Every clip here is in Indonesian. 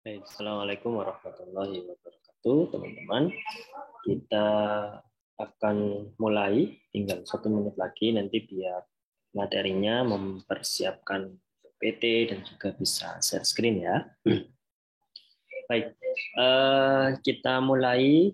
Baik, Assalamualaikum warahmatullahi wabarakatuh, teman-teman. Kita akan mulai, tinggal 1 menit lagi nanti biar materinya mempersiapkan PT dan juga bisa share screen ya. Baik, kita mulai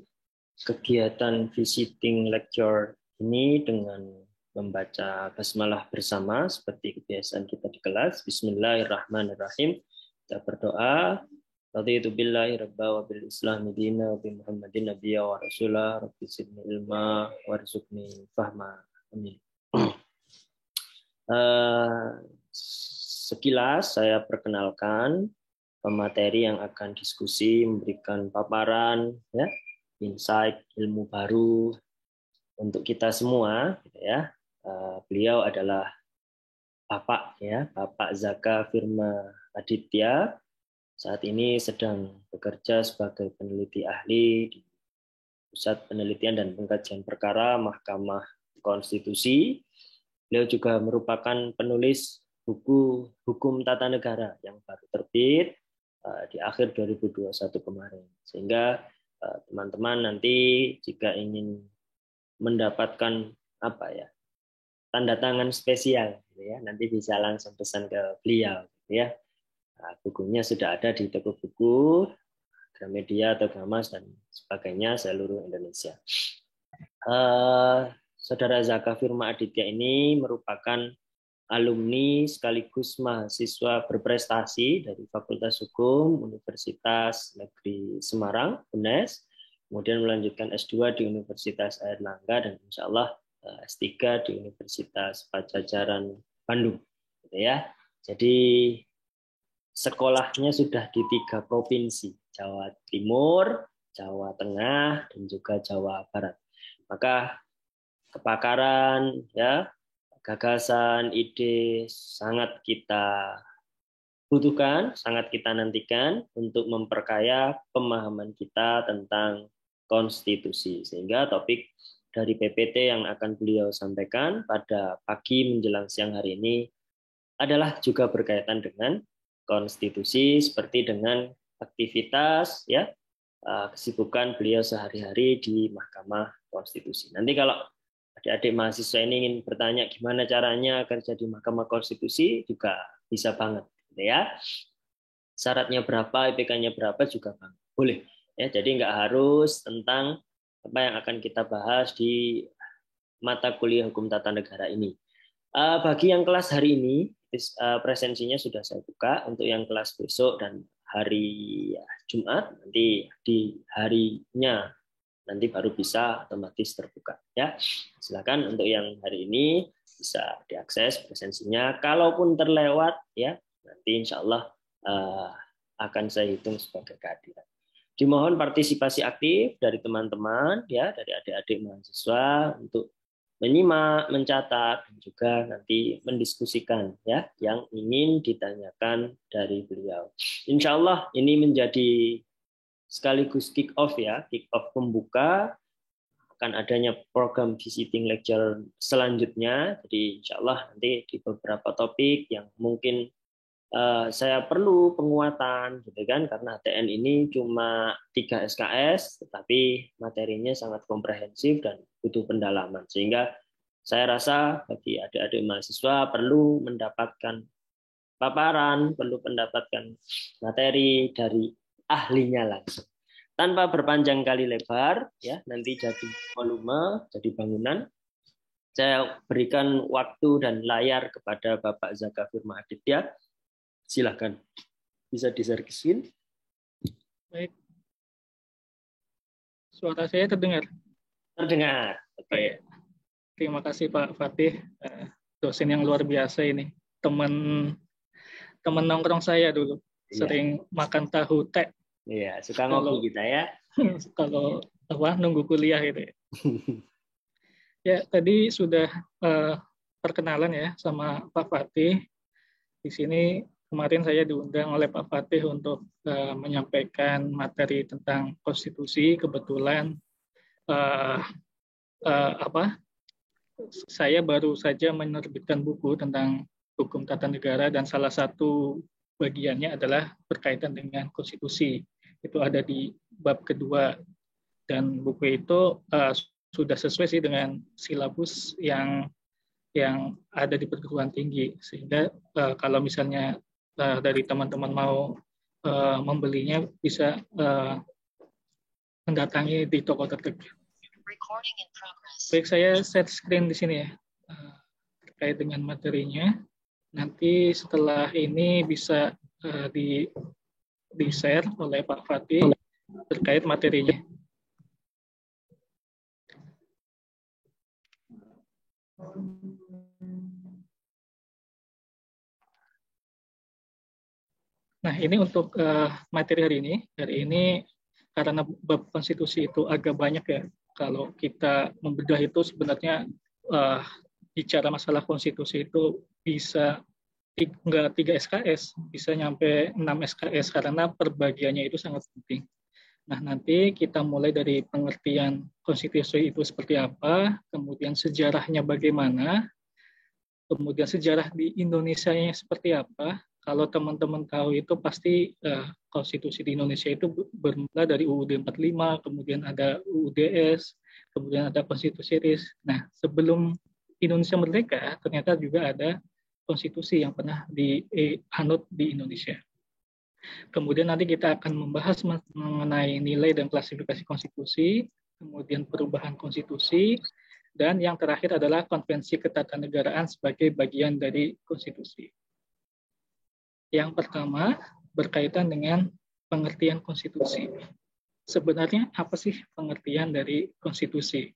kegiatan visiting lecture ini dengan membaca basmalah bersama seperti kebiasaan kita di kelas. Bismillahirrahmanirrahim. Kita berdoa. Raditu billahi rabba wa bil islami dina wa bi Muhammadin nabiyya wa rasulah rabbi zidni ilma warzuqni fahma. Amin. Sekilas saya perkenalkan pemateri yang akan diskusi, memberikan paparan, ya, insight, ilmu baru untuk kita semua, gitu ya. Beliau adalah Bapak, ya, Bapak Zaka Firma Aditya. Saat ini sedang bekerja sebagai peneliti ahli di Pusat Penelitian dan Pengkajian Perkara Mahkamah Konstitusi. Beliau juga merupakan penulis buku Hukum Tata Negara yang baru terbit di akhir 2021 kemarin. Sehingga teman-teman nanti jika ingin mendapatkan tanda tangan spesial, gitu ya, nanti bisa langsung pesan ke beliau, gitu ya. Nah, bukunya sudah ada di toko buku, Gramedia atau Gramas dan sebagainya seluruh Indonesia. Saudara Zaka Firma Aditya ini merupakan alumni sekaligus mahasiswa berprestasi dari Fakultas Hukum Universitas Negeri Semarang, UNES, kemudian melanjutkan S2 di Universitas Airlangga dan insya Allah S3 di Universitas Pajajaran Bandung, gitu ya. Jadi sekolahnya sudah di 3 provinsi, Jawa Timur, Jawa Tengah, dan juga Jawa Barat. Maka kepakaran, ya, gagasan, ide sangat kita butuhkan, sangat kita nantikan untuk memperkaya pemahaman kita tentang konstitusi. Sehingga topik dari PPT yang akan beliau sampaikan pada pagi menjelang siang hari ini adalah juga berkaitan dengan konstitusi, seperti dengan aktivitas, ya, kesibukan beliau sehari-hari di Mahkamah Konstitusi. Nanti kalau adik-adik mahasiswa ini ingin bertanya gimana caranya kerja di Mahkamah Konstitusi juga bisa banget, gitu ya. Syaratnya berapa, IPK-nya berapa juga banget, boleh. Ya, jadi nggak harus tentang apa yang akan kita bahas di mata kuliah Hukum Tata Negara ini. Bagi yang kelas hari ini, presensinya sudah saya buka. Untuk yang kelas besok dan hari Jumat, nanti di harinya nanti baru bisa otomatis terbuka, ya. Silakan untuk yang hari ini bisa diakses presensinya. Kalaupun terlewat, ya, nanti insya Allah akan saya hitung sebagai kehadiran. Dimohon partisipasi aktif dari teman-teman, ya, dari adik-adik mahasiswa untuk menyimak, mencatat, dan juga nanti mendiskusikan, ya, yang ingin ditanyakan dari beliau. Insya Allah ini menjadi sekaligus kick off, ya, kick off pembuka akan adanya program visiting lecture selanjutnya. Jadi insya Allah nanti di beberapa topik yang mungkin saya perlu penguatan, gitu kan, karena TN ini cuma 3 SKS, tetapi materinya sangat komprehensif dan butuh pendalaman, sehingga saya rasa bagi adik-adik mahasiswa perlu mendapatkan paparan, perlu mendapatkan materi dari ahlinya langsung. Tanpa berpanjang kali lebar, ya, nanti jadi volume, jadi bangunan. Saya berikan waktu dan layar kepada Bapak Zaka Firma Aditya. Silakan, bisa di-share screen. Baik. Suara saya terdengar? Terdengar. Oke. Baik. Terima kasih Pak Fatih, dosen yang luar biasa ini. Teman nongkrong saya dulu, sering makan tahu teh. Iya, suka ngopi kita, ya. Kalau nunggu kuliah gitu ya. Ya, tadi sudah perkenalan ya sama Pak Fatih. Di sini kemarin saya diundang oleh Pak Fatih untuk menyampaikan materi tentang konstitusi. Kebetulan saya baru saja menerbitkan buku tentang hukum tata negara, dan salah satu bagiannya adalah berkaitan dengan konstitusi. Itu ada di bab kedua, dan buku itu sudah sesuai sih dengan silabus yang ada di perguruan tinggi, sehingga kalau misalnya dari teman-teman mau membelinya bisa mendatangi di toko terdekat. Baik, saya set screen di sini ya terkait dengan materinya. Nanti setelah ini bisa di-share oleh Pak Fatih terkait materinya. Nah, ini untuk materi hari ini. Hari ini karena bab konstitusi itu agak banyak ya. Kalau kita membedah itu sebenarnya bicara masalah konstitusi itu bisa enggak 3 SKS, bisa nyampe 6 SKS karena perbagiannya itu sangat penting. Nah, nanti kita mulai dari pengertian konstitusi itu seperti apa, kemudian sejarahnya bagaimana, kemudian sejarah di Indonesia-nya seperti apa. Kalau teman-teman tahu itu pasti konstitusi di Indonesia itu bermula dari UUD 45, kemudian ada UUDS, kemudian ada konstitusi RIS. Nah, sebelum Indonesia merdeka, ternyata juga ada konstitusi yang pernah dianut di Indonesia. Kemudian nanti kita akan membahas mengenai nilai dan klasifikasi konstitusi, kemudian perubahan konstitusi, dan yang terakhir adalah konvensi ketatanegaraan sebagai bagian dari konstitusi. Yang pertama berkaitan dengan pengertian konstitusi. Sebenarnya apa sih pengertian dari konstitusi?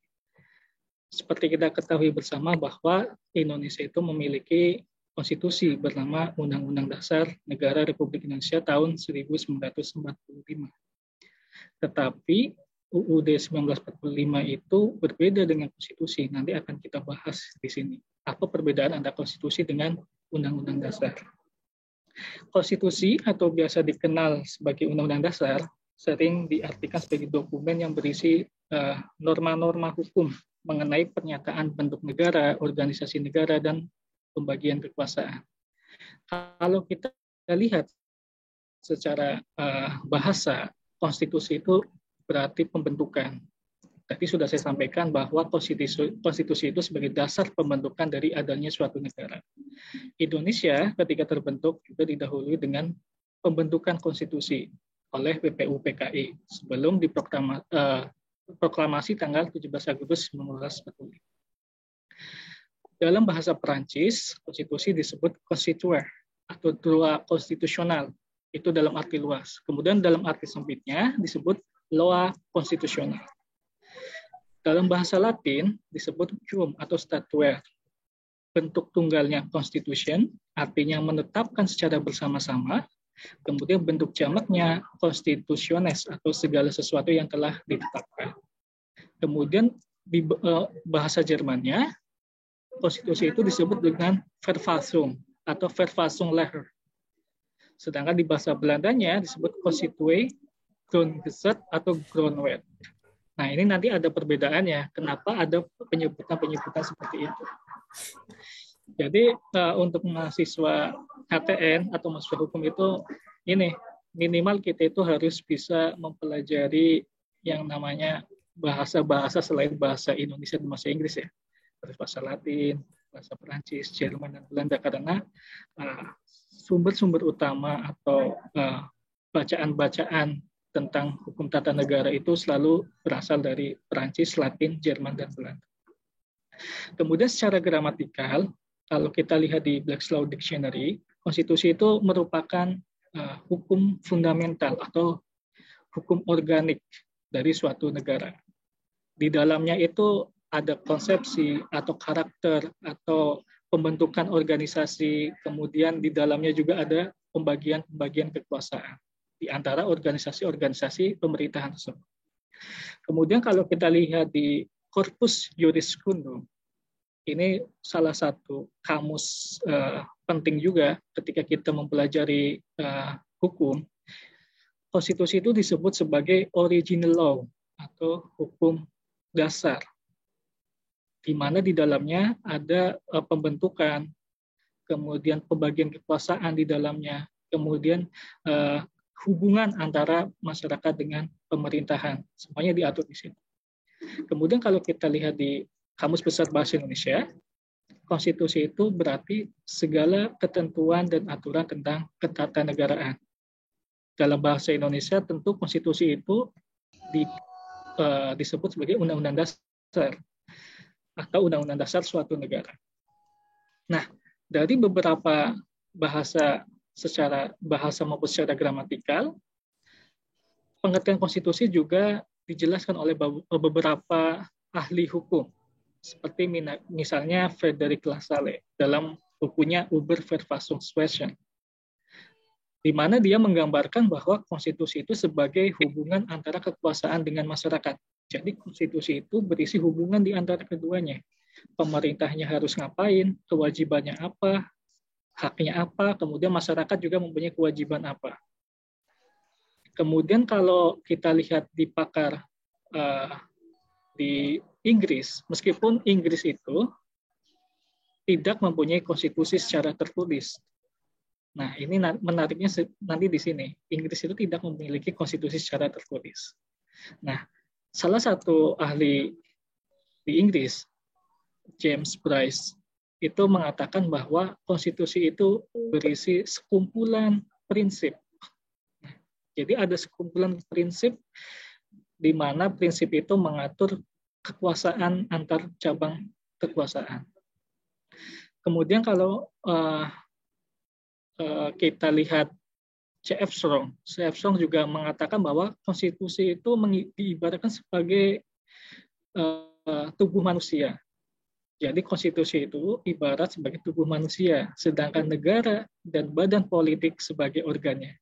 Seperti kita ketahui bersama bahwa Indonesia itu memiliki konstitusi bernama Undang-Undang Dasar Negara Republik Indonesia tahun 1945. Tetapi UUD 1945 itu berbeda dengan konstitusi. Nanti akan kita bahas di sini. Apa perbedaan antara konstitusi dengan Undang-Undang Dasar? Konstitusi atau biasa dikenal sebagai Undang-Undang Dasar sering diartikan sebagai dokumen yang berisi norma-norma hukum mengenai pernyataan bentuk negara, organisasi negara, dan pembagian kekuasaan. Kalau kita lihat secara bahasa, konstitusi itu berarti pembentukan. Tadi sudah saya sampaikan bahwa konstitusi itu sebagai dasar pembentukan dari adanya suatu negara. Indonesia ketika terbentuk juga didahului dengan pembentukan konstitusi oleh PPU-PKI sebelum diproklamasi tanggal 17 Agustus 1945. Dalam bahasa Perancis, konstitusi disebut constituer atau droit constitutionnel. Itu dalam arti luas. Kemudian dalam arti sempitnya disebut loi constitutionnelle. Dalam bahasa Latin disebut cum atau statuer. Bentuk tunggalnya constitution, artinya menetapkan secara bersama-sama. Kemudian bentuk jamaknya constitutiones atau segala sesuatu yang telah ditetapkan. Kemudian di bahasa Jermannya, konstitusi itu disebut dengan Verfassung atau Verfassungsletter. Sedangkan di bahasa Belandanya disebut Constitutie, Grondgeset atau Grondwet. Nah, ini nanti ada perbedaannya. Kenapa ada penyebutan-penyebutan seperti itu? Jadi untuk mahasiswa HTN atau mahasiswa hukum itu ini minimal kita itu harus bisa mempelajari yang namanya bahasa-bahasa selain bahasa Indonesia dan bahasa Inggris ya. Harus bahasa Latin, bahasa Perancis, Jerman, dan Belanda karena sumber-sumber utama atau bacaan-bacaan tentang hukum tata negara itu selalu berasal dari Perancis, Latin, Jerman, dan Belanda. Kemudian secara gramatikal, kalau kita lihat di Black's Law Dictionary, konstitusi itu merupakan hukum fundamental atau hukum organik dari suatu negara. Di dalamnya itu ada konsepsi atau karakter atau pembentukan organisasi, kemudian di dalamnya juga ada pembagian kekuasaan di antara organisasi-organisasi pemerintahan tersebut. Kemudian kalau kita lihat di Corpus Juris Secundum, ini salah satu kamus penting juga ketika kita mempelajari hukum. Konstitusi itu disebut sebagai original law atau hukum dasar, di mana di dalamnya ada pembentukan, kemudian pembagian kekuasaan di dalamnya, kemudian hubungan antara masyarakat dengan pemerintahan, semuanya diatur di sini. Kemudian kalau kita lihat di Kamus Besar Bahasa Indonesia, konstitusi itu berarti segala ketentuan dan aturan tentang ketatanegaraan. Dalam bahasa Indonesia tentu konstitusi itu disebut sebagai undang-undang dasar atau undang-undang dasar suatu negara. Nah, dari beberapa bahasa secara bahasa maupun secara gramatikal, pengertian konstitusi juga dijelaskan oleh beberapa ahli hukum, seperti misalnya Frederick Lassalle dalam bukunya Über Verfassungswesen, di mana dia menggambarkan bahwa konstitusi itu sebagai hubungan antara kekuasaan dengan masyarakat. Jadi konstitusi itu berisi hubungan di antara keduanya. Pemerintahnya harus ngapain, kewajibannya apa, haknya apa, kemudian masyarakat juga mempunyai kewajiban apa. Kemudian kalau kita lihat di pakar di Inggris, meskipun Inggris itu tidak mempunyai konstitusi secara tertulis. Nah, ini menariknya nanti di sini. Inggris itu tidak memiliki konstitusi secara tertulis. Nah, salah satu ahli di Inggris, James Bryce, itu mengatakan bahwa konstitusi itu berisi sekumpulan prinsip. Jadi ada sekumpulan prinsip di mana prinsip itu mengatur kekuasaan antar cabang kekuasaan. Kemudian kalau kita lihat C.F. Strong juga mengatakan bahwa konstitusi itu diibaratkan sebagai tubuh manusia. Jadi konstitusi itu ibarat sebagai tubuh manusia, sedangkan negara dan badan politik sebagai organnya.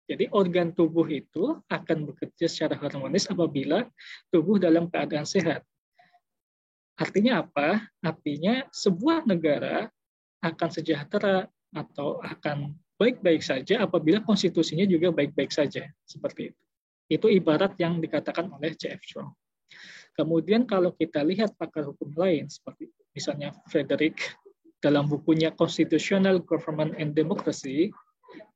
Jadi organ tubuh itu akan bekerja secara harmonis apabila tubuh dalam keadaan sehat. Artinya apa? Artinya sebuah negara akan sejahtera atau akan baik-baik saja apabila konstitusinya juga baik-baik saja. Seperti itu. Itu ibarat yang dikatakan oleh C.F. Strong. Kemudian kalau kita lihat pakar hukum lain, seperti misalnya Frederick dalam bukunya Constitutional Government and Democracy,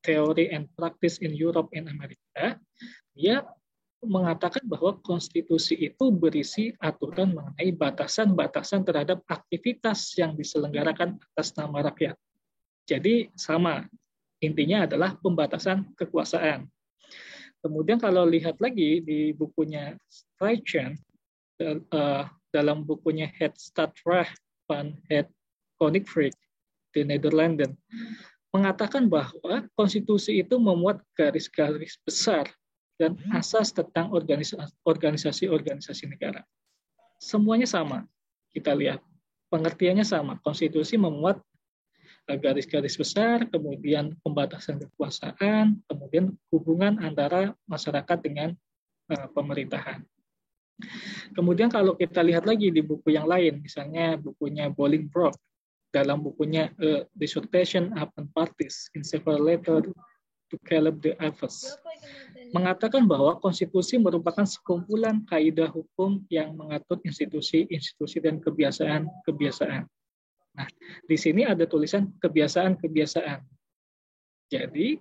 Theory and Practice in Europe and America, dia mengatakan bahwa konstitusi itu berisi aturan mengenai batasan-batasan terhadap aktivitas yang diselenggarakan atas nama rakyat. Jadi sama, intinya adalah pembatasan kekuasaan. Kemudian kalau lihat lagi di bukunya Streichen, dalam bukunya Het Stadrecht van het Koninkrijk di Nederlanden, mengatakan bahwa konstitusi itu memuat garis-garis besar dan asas tentang organisasi-organisasi negara. Semuanya sama, kita lihat. Pengertiannya sama, konstitusi memuat garis-garis besar, kemudian pembatasan kekuasaan, kemudian hubungan antara masyarakat dengan pemerintahan. Kemudian kalau kita lihat lagi di buku yang lain, misalnya bukunya Bolingbroke, dalam bukunya Dissertation Upon Parties in Several Letters to Caleb de Avers, mengatakan bahwa konstitusi merupakan sekumpulan kaidah hukum yang mengatur institusi-institusi dan kebiasaan-kebiasaan. Nah, di sini ada tulisan kebiasaan-kebiasaan. Jadi,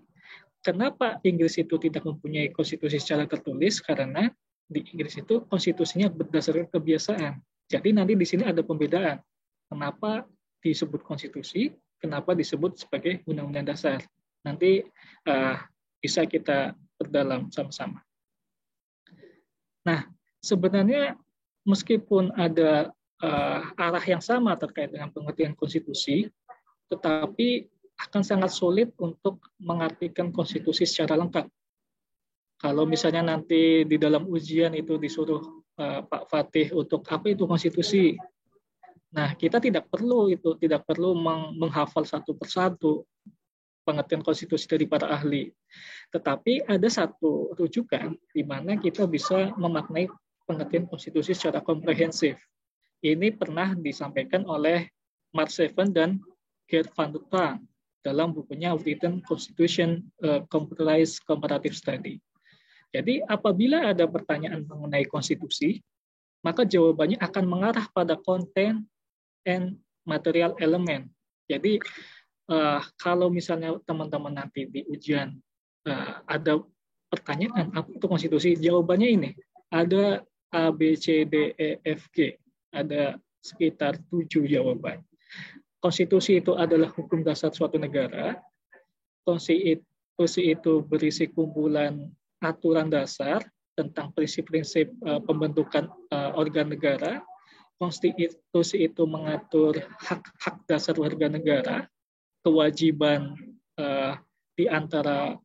kenapa Inggris itu tidak mempunyai konstitusi secara tertulis? Karena di Inggris itu konstitusinya berdasarkan kebiasaan. Jadi nanti di sini ada pembedaan. Kenapa disebut konstitusi, kenapa disebut sebagai undang-undang dasar. Nanti bisa kita perdalam sama-sama. Nah, sebenarnya meskipun ada arah yang sama terkait dengan pengertian konstitusi, tetapi akan sangat sulit untuk mengartikan konstitusi secara lengkap. Kalau misalnya nanti di dalam ujian itu disuruh Pak Fatih untuk apa itu konstitusi, nah kita tidak perlu menghafal satu persatu pengertian konstitusi dari para ahli, tetapi ada satu rujukan di mana kita bisa memaknai pengertian konstitusi secara komprehensif. Ini pernah disampaikan oleh Mark Seven dan Gert van der Tang dalam bukunya Written Constitution Computerized Comparative Study. Jadi apabila ada pertanyaan mengenai konstitusi, maka jawabannya akan mengarah pada konten and material element. Jadi kalau misalnya teman-teman nanti di ujian ada pertanyaan apa itu konstitusi, jawabannya ini ada A, B, C, D, E, F, G, ada sekitar 7 jawaban. Konstitusi itu adalah hukum dasar suatu negara. Konstitusi itu berisi kumpulan aturan dasar tentang prinsip-prinsip pembentukan organ negara. Konstitusi itu mengatur hak-hak dasar warga negara, kewajiban di antara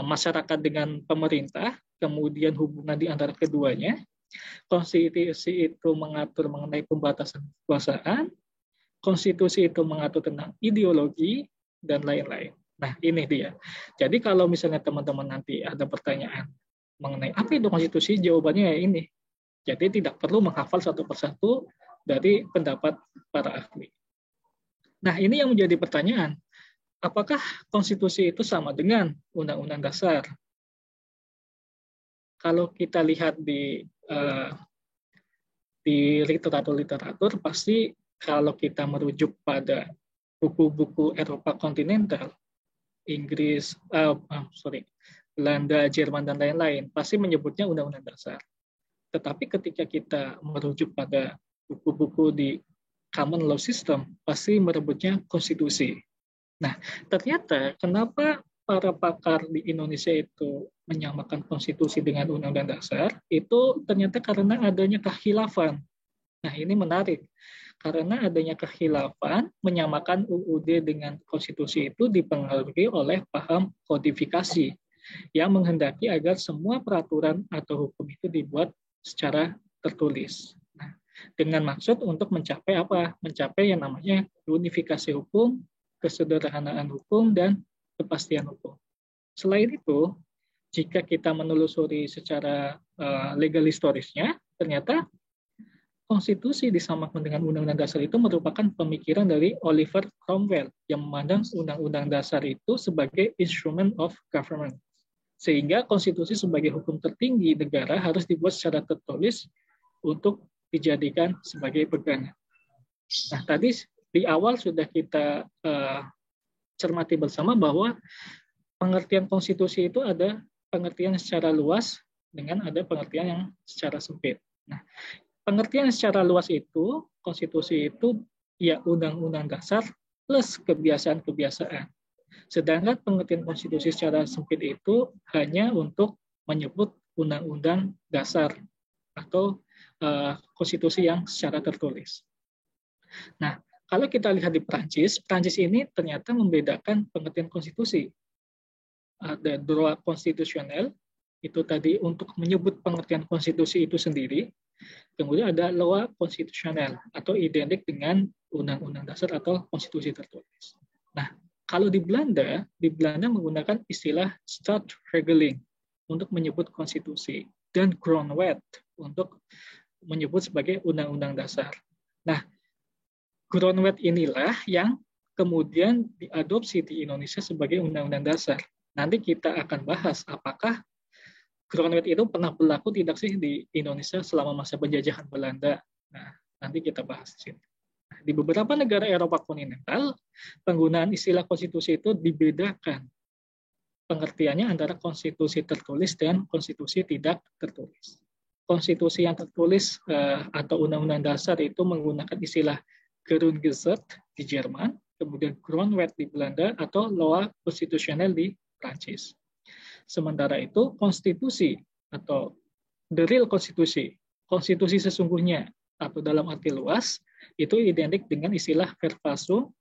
masyarakat dengan pemerintah, kemudian hubungan di antara keduanya. Konstitusi itu mengatur mengenai pembatasan kekuasaan, konstitusi itu mengatur tentang ideologi, dan lain-lain. Nah, ini dia. Jadi kalau misalnya teman-teman nanti ada pertanyaan mengenai apa itu konstitusi, jawabannya ya ini. Jadi tidak perlu menghafal satu persatu dari pendapat para ahli. Nah, ini yang menjadi pertanyaan. Apakah konstitusi itu sama dengan undang-undang dasar? Kalau kita lihat di literatur, pasti kalau kita merujuk pada buku-buku Eropa kontinental, Inggris, Belanda, Jerman, dan lain-lain, pasti menyebutnya undang-undang dasar. Tetapi ketika kita merujuk pada buku-buku di common law system, pasti menyebutnya konstitusi. Nah, ternyata kenapa para pakar di Indonesia itu menyamakan konstitusi dengan undang-undang dasar, itu ternyata karena adanya kekhilafan. Nah, ini menarik. Karena adanya kekhilafan, menyamakan UUD dengan konstitusi itu dipengaruhi oleh paham kodifikasi yang menghendaki agar semua peraturan atau hukum itu dibuat secara tertulis. Nah, dengan maksud untuk mencapai apa? Mencapai yang namanya unifikasi hukum, kesederhanaan hukum, dan kepastian hukum. Selain itu, jika kita menelusuri secara legal historisnya, ternyata konstitusi disamakan dengan undang-undang dasar itu merupakan pemikiran dari Oliver Cromwell yang memandang undang-undang dasar itu sebagai instrument of government. Sehingga konstitusi sebagai hukum tertinggi negara harus dibuat secara tertulis untuk dijadikan sebagai pegangan. Nah, tadi di awal sudah kita cermati bersama bahwa pengertian konstitusi itu ada pengertian secara luas dengan ada pengertian yang secara sempit. Nah, pengertian secara luas itu, konstitusi itu ya undang-undang dasar plus kebiasaan-kebiasaan. Sedangkan pengertian konstitusi secara sempit itu hanya untuk menyebut undang-undang dasar atau konstitusi yang secara tertulis. Nah, kalau kita lihat di Prancis ini ternyata membedakan pengertian konstitusi. Ada droit constitutionnel, itu tadi untuk menyebut pengertian konstitusi itu sendiri. Kemudian ada loi constitutionnelle, atau identik dengan undang-undang dasar atau konstitusi tertulis. Nah, kalau di Belanda menggunakan istilah stadregeling untuk menyebut konstitusi, dan grondwet untuk menyebut sebagai undang-undang dasar. Nah, grondwet inilah yang kemudian diadopsi di Indonesia sebagai undang-undang dasar. Nanti kita akan bahas apakah grondwet itu pernah berlaku tidak sih di Indonesia selama masa penjajahan Belanda. Nah, nanti kita bahas di sini. Di beberapa negara Eropa kontinental, penggunaan istilah konstitusi itu dibedakan pengertiannya antara konstitusi tertulis dan konstitusi tidak tertulis. Konstitusi yang tertulis atau undang-undang dasar itu menggunakan istilah Grundgesetz di Jerman, kemudian Grondwet di Belanda, atau Loi Constitutionnelle di Prancis. Sementara itu, konstitusi atau the real konstitusi sesungguhnya atau dalam arti luas, itu identik dengan istilah Verfassung,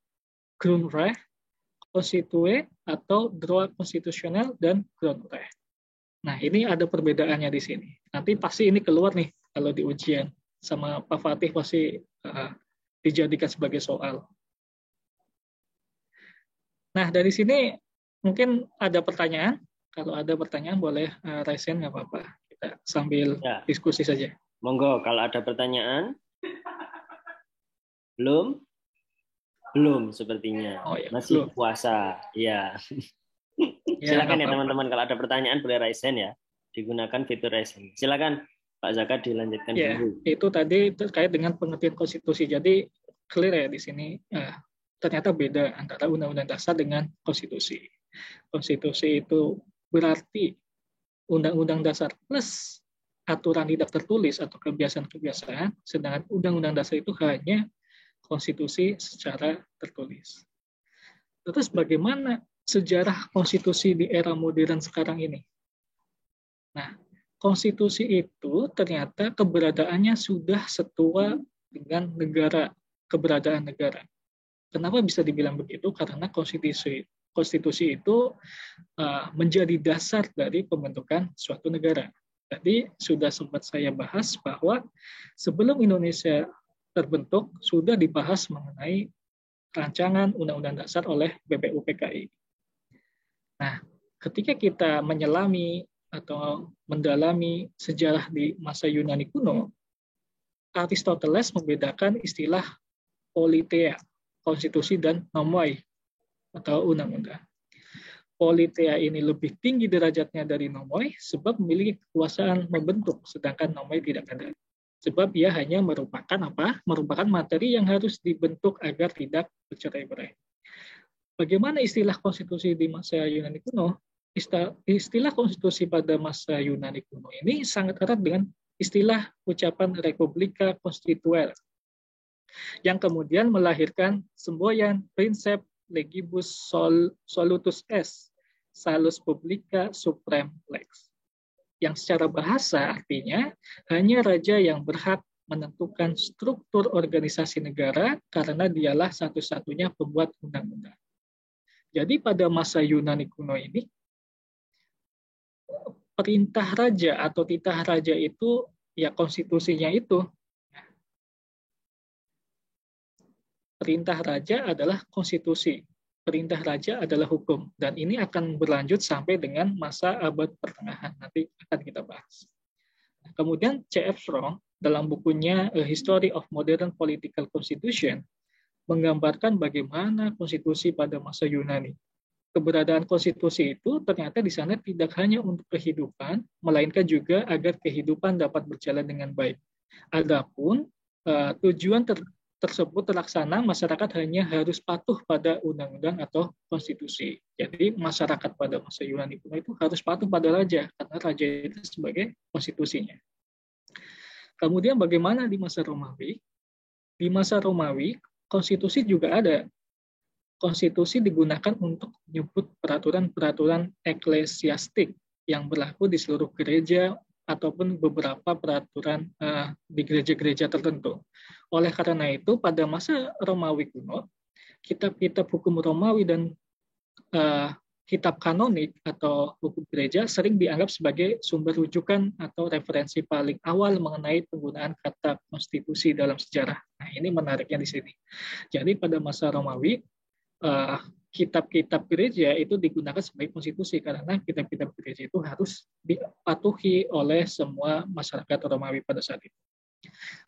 Grundrecht, Constitue, atau droit constitutionnel, dan Grundrecht. Nah, ini ada perbedaannya di sini. Nanti pasti ini keluar nih kalau di ujian. Sama Pak Fatih pasti dijadikan sebagai soal. Nah, dari sini mungkin ada pertanyaan. Kalau ada pertanyaan boleh raise hand, nggak apa-apa. Kita sambil diskusi saja. Monggo, kalau ada pertanyaan. Belum? Belum sepertinya. Oh, ya, masih belum. Puasa. Ya. Silakan ya teman-teman, kalau ada pertanyaan boleh raise hand ya. Digunakan fitur raise hand. Silakan Pak Zaka dilanjutkan ya, dulu. Itu tadi terkait dengan pengertian konstitusi. Jadi clear ya di sini. ternyata beda antara Undang-Undang Dasar dengan konstitusi. Konstitusi itu berarti Undang-Undang Dasar plus aturan tidak tertulis atau kebiasaan-kebiasaan, sedangkan Undang-Undang Dasar itu hanya konstitusi secara tertulis. Terus bagaimana sejarah konstitusi di era modern sekarang ini? Nah, konstitusi itu ternyata keberadaannya sudah setua dengan negara, keberadaan negara. Kenapa bisa dibilang begitu? Karena konstitusi itu menjadi dasar dari pembentukan suatu negara. Tadi sudah sempat saya bahas bahwa sebelum Indonesia terbentuk sudah dibahas mengenai rancangan Undang-Undang Dasar oleh BPUPKI. Nah, ketika kita menyelami atau mendalami sejarah di masa Yunani kuno, Aristoteles membedakan istilah politeia, konstitusi, dan nomoi atau undang-undang. Politeia ini lebih tinggi derajatnya dari nomoi sebab memiliki kekuasaan membentuk, sedangkan nomoi tidak ada. Sebab ia hanya merupakan apa? Merupakan materi yang harus dibentuk agar tidak bercerai-berai. Bagaimana istilah konstitusi di masa Yunani kuno? Istilah konstitusi pada masa Yunani kuno ini sangat erat dengan istilah ucapan Republica Constituere, yang kemudian melahirkan semboyan prinsip legibus solutus est, salus publica supreme lex, yang secara bahasa artinya hanya raja yang berhak menentukan struktur organisasi negara karena dialah satu-satunya pembuat undang-undang. Jadi pada masa Yunani kuno ini, perintah raja atau titah raja itu ya konstitusinya itu. Perintah raja adalah konstitusi. Perintah raja adalah hukum, dan ini akan berlanjut sampai dengan masa abad pertengahan. Nanti akan kita bahas. Kemudian C.F. Strong dalam bukunya A History of Modern Political Constitution menggambarkan bagaimana konstitusi pada masa Yunani. Keberadaan konstitusi itu ternyata di sana tidak hanya untuk kehidupan, melainkan juga agar kehidupan dapat berjalan dengan baik. Adapun tujuan tersebut terlaksana, masyarakat hanya harus patuh pada undang-undang atau konstitusi. Jadi masyarakat pada masa Yunani kuno itu harus patuh pada raja, karena raja itu sebagai konstitusinya. Kemudian bagaimana di masa Romawi? Di masa Romawi, konstitusi juga ada. Konstitusi digunakan untuk menyebut peraturan-peraturan eklesiastik yang berlaku di seluruh gereja ataupun beberapa peraturan di gereja-gereja tertentu. Oleh karena itu, pada masa Romawi kuno, kitab-kitab hukum Romawi dan kitab kanonik atau hukum gereja sering dianggap sebagai sumber rujukan atau referensi paling awal mengenai penggunaan kata konstitusi dalam sejarah. Nah, ini menariknya di sini. Jadi pada masa Romawi, kitab-kitab gereja itu digunakan sebagai konstitusi karena kitab-kitab gereja itu harus dipatuhi oleh semua masyarakat Romawi pada saat itu.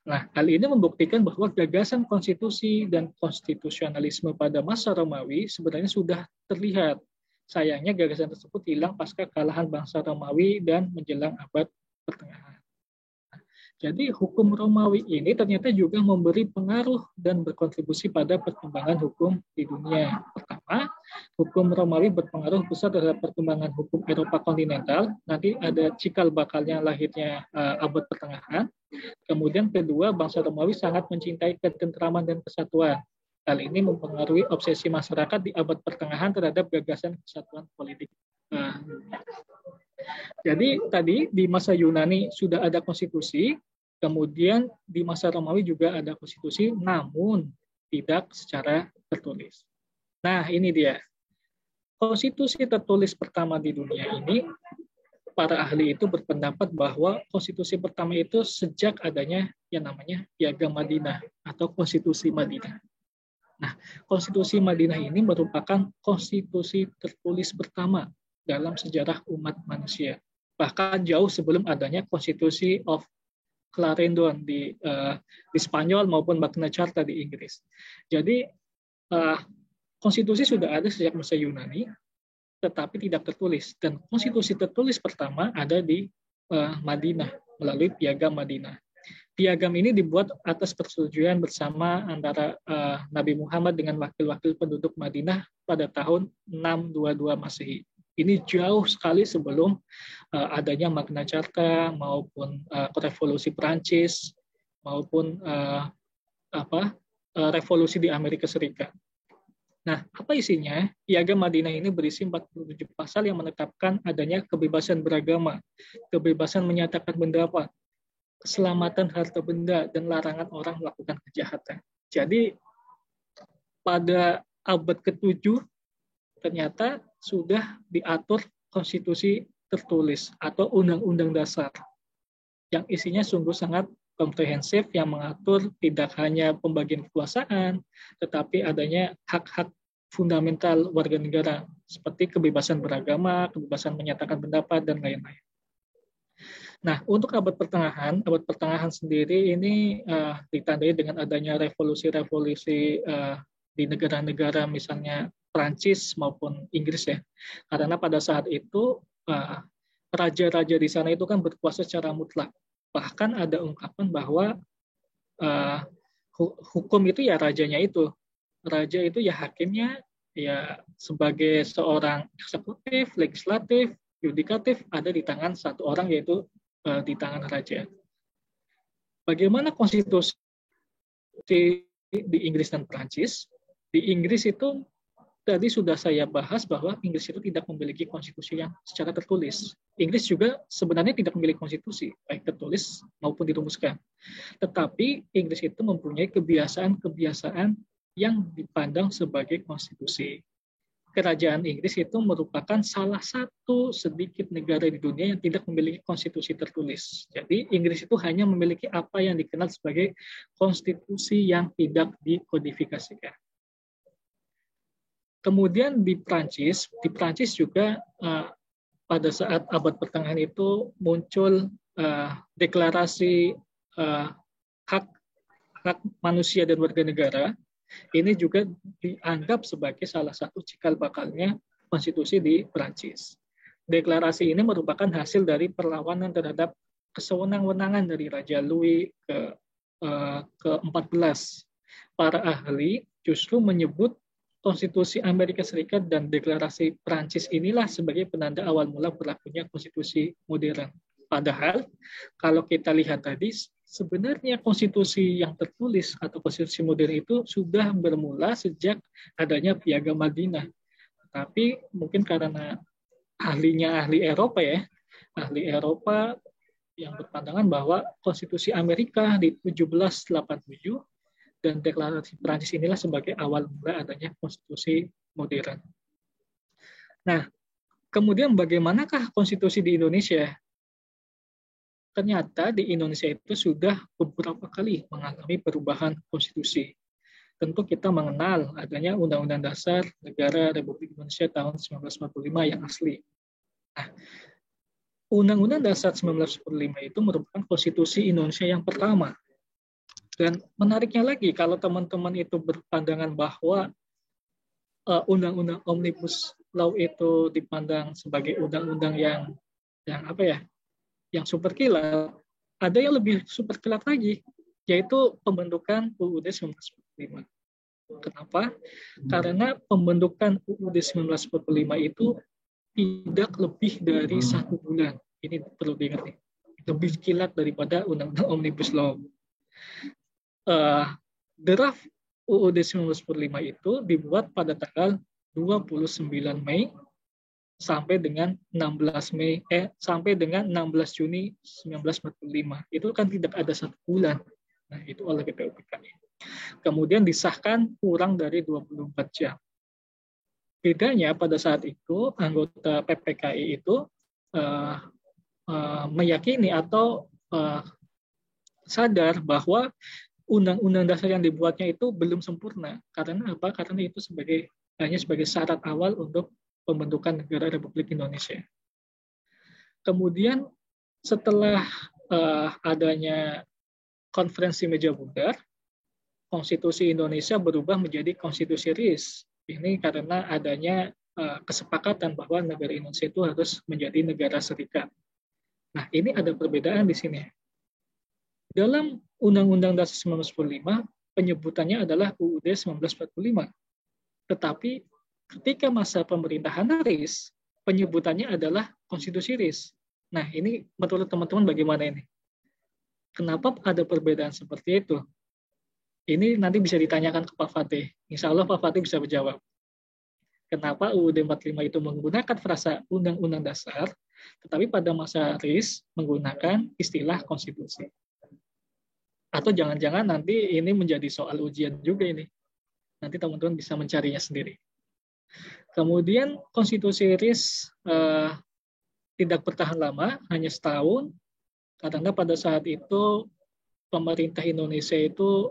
Nah, hal ini membuktikan bahwa gagasan konstitusi dan konstitusionalisme pada masa Romawi sebenarnya sudah terlihat. Sayangnya gagasan tersebut hilang pasca kekalahan bangsa Romawi dan menjelang abad pertengahan. Jadi hukum Romawi ini ternyata juga memberi pengaruh dan berkontribusi pada perkembangan hukum di dunia. Pertama, hukum Romawi berpengaruh besar terhadap perkembangan hukum Eropa kontinental. Nanti ada cikal bakalnya lahirnya abad pertengahan. Kemudian kedua, bangsa Romawi sangat mencintai ketentraman dan kesatuan. Hal ini mempengaruhi obsesi masyarakat di abad pertengahan terhadap gagasan kesatuan politik. Jadi tadi di masa Yunani sudah ada konstitusi, kemudian di masa Romawi juga ada konstitusi, namun tidak secara tertulis. Nah, ini dia. Konstitusi tertulis pertama di dunia ini, para ahli itu berpendapat bahwa konstitusi pertama itu sejak adanya yang namanya Piagam Madinah atau Konstitusi Madinah. Nah, Konstitusi Madinah ini merupakan konstitusi tertulis pertama dalam sejarah umat manusia. Bahkan jauh sebelum adanya Konstitusi of Clarendon di Spanyol maupun Magna Carta di Inggris. Jadi konstitusi sudah ada sejak masa Yunani, tetapi tidak tertulis. Dan konstitusi tertulis pertama ada di Madinah melalui Piagam Madinah. Piagam ini dibuat atas persetujuan bersama antara Nabi Muhammad dengan wakil-wakil penduduk Madinah pada tahun 622 Masehi. Ini jauh sekali sebelum adanya Magna Carta maupun revolusi Prancis maupun revolusi di Amerika Serikat. Nah, apa isinya? Piagam Madinah ini berisi 47 pasal yang menetapkan adanya kebebasan beragama, kebebasan menyatakan pendapat, keselamatan harta benda, dan larangan orang melakukan kejahatan. Jadi pada abad ke-7 ternyata sudah diatur konstitusi tertulis atau undang-undang dasar yang isinya sungguh sangat komprehensif, yang mengatur tidak hanya pembagian kekuasaan, tetapi adanya hak-hak fundamental warga negara seperti kebebasan beragama, kebebasan menyatakan pendapat, dan lain-lain. Nah, untuk abad pertengahan sendiri ini ditandai dengan adanya revolusi-revolusi di negara-negara misalnya Prancis maupun Inggris ya. Karena pada saat itu raja-raja di sana itu kan berkuasa secara mutlak. Bahkan ada ungkapan bahwa hukum itu ya rajanya itu. Raja itu ya hakimnya, ya sebagai seorang eksekutif, legislatif, yudikatif ada di tangan satu orang, yaitu di tangan raja. Bagaimana konstitusi di Inggris dan Prancis? Di Inggris itu tadi sudah saya bahas bahwa Inggris itu tidak memiliki konstitusi yang secara tertulis. Inggris juga sebenarnya tidak memiliki konstitusi, baik tertulis maupun dirumuskan. Tetapi Inggris itu mempunyai kebiasaan-kebiasaan yang dipandang sebagai konstitusi. Kerajaan Inggris itu merupakan salah satu sedikit negara di dunia yang tidak memiliki konstitusi tertulis. Jadi Inggris itu hanya memiliki apa yang dikenal sebagai konstitusi yang tidak dikodifikasikan. Kemudian di Prancis juga pada saat abad pertengahan itu muncul deklarasi hak manusia dan warga negara. Ini juga dianggap sebagai salah satu cikal bakalnya konstitusi di Prancis. Deklarasi ini merupakan hasil dari perlawanan terhadap kesewenang-wenangan dari Raja Louis ke-14. Para ahli justru menyebut konstitusi Amerika Serikat dan deklarasi Prancis inilah sebagai penanda awal mula berlakunya konstitusi modern. Padahal kalau kita lihat tadi, sebenarnya konstitusi yang tertulis atau konstitusi modern itu sudah bermula sejak adanya Piagam Madinah. Tapi mungkin karena ahli Eropa ya, ahli Eropa yang berpandangan bahwa konstitusi Amerika di 1787 dan deklarasi Prancis inilah sebagai awal mula adanya konstitusi modern. Nah, kemudian bagaimanakah konstitusi di Indonesia? Ternyata di Indonesia itu sudah beberapa kali mengalami perubahan konstitusi. Tentu kita mengenal adanya Undang-Undang Dasar Negara Republik Indonesia tahun 1945 yang asli. Nah, Undang-Undang Dasar 1945 itu merupakan konstitusi Indonesia yang pertama. Dan menariknya lagi, kalau teman-teman itu berpandangan bahwa Undang-Undang Omnibus Law itu dipandang sebagai undang-undang yang super kilat, ada yang lebih super kilat lagi, yaitu pembentukan UUD 1945. Kenapa? Karena pembentukan UUD 1945 itu tidak lebih dari 1 bulan. Ini perlu diingat nih. Lebih kilat daripada Undang-Undang Omnibus Law. Draft UUD 1945 itu dibuat pada tanggal 29 Mei sampai dengan 16 Juni 1945. Itu kan tidak ada 1 bulan. Nah, itu oleh BPUPKI. Kemudian disahkan kurang dari 24 jam. Bedanya pada saat itu anggota PPKI itu meyakini atau sadar bahwa undang-undang dasar yang dibuatnya itu belum sempurna. Karena apa? Karena itu hanya sebagai syarat awal untuk pembentukan negara Republik Indonesia. Kemudian setelah adanya konferensi meja bundar, konstitusi Indonesia berubah menjadi konstitusi RIS. Ini karena adanya kesepakatan bahwa negara Indonesia itu harus menjadi negara serikat. Nah, ini ada perbedaan di sini. Dalam Undang-Undang Dasar 1945, penyebutannya adalah UUD 1945. Tetapi ketika masa pemerintahan RIS, penyebutannya adalah Konstitusi RIS. Nah, ini menurut teman-teman bagaimana ini? Kenapa ada perbedaan seperti itu? Ini nanti bisa ditanyakan ke Pak Fatih. Insya Allah Pak Fatih bisa menjawab. Kenapa UUD 45 itu menggunakan frasa Undang-Undang Dasar, tetapi pada masa RIS menggunakan istilah konstitusi. Atau jangan-jangan nanti ini menjadi soal ujian juga ini. Nanti teman-teman bisa mencarinya sendiri. Kemudian konstitusi RIS tidak bertahan lama, hanya setahun, karena pada saat itu pemerintah Indonesia itu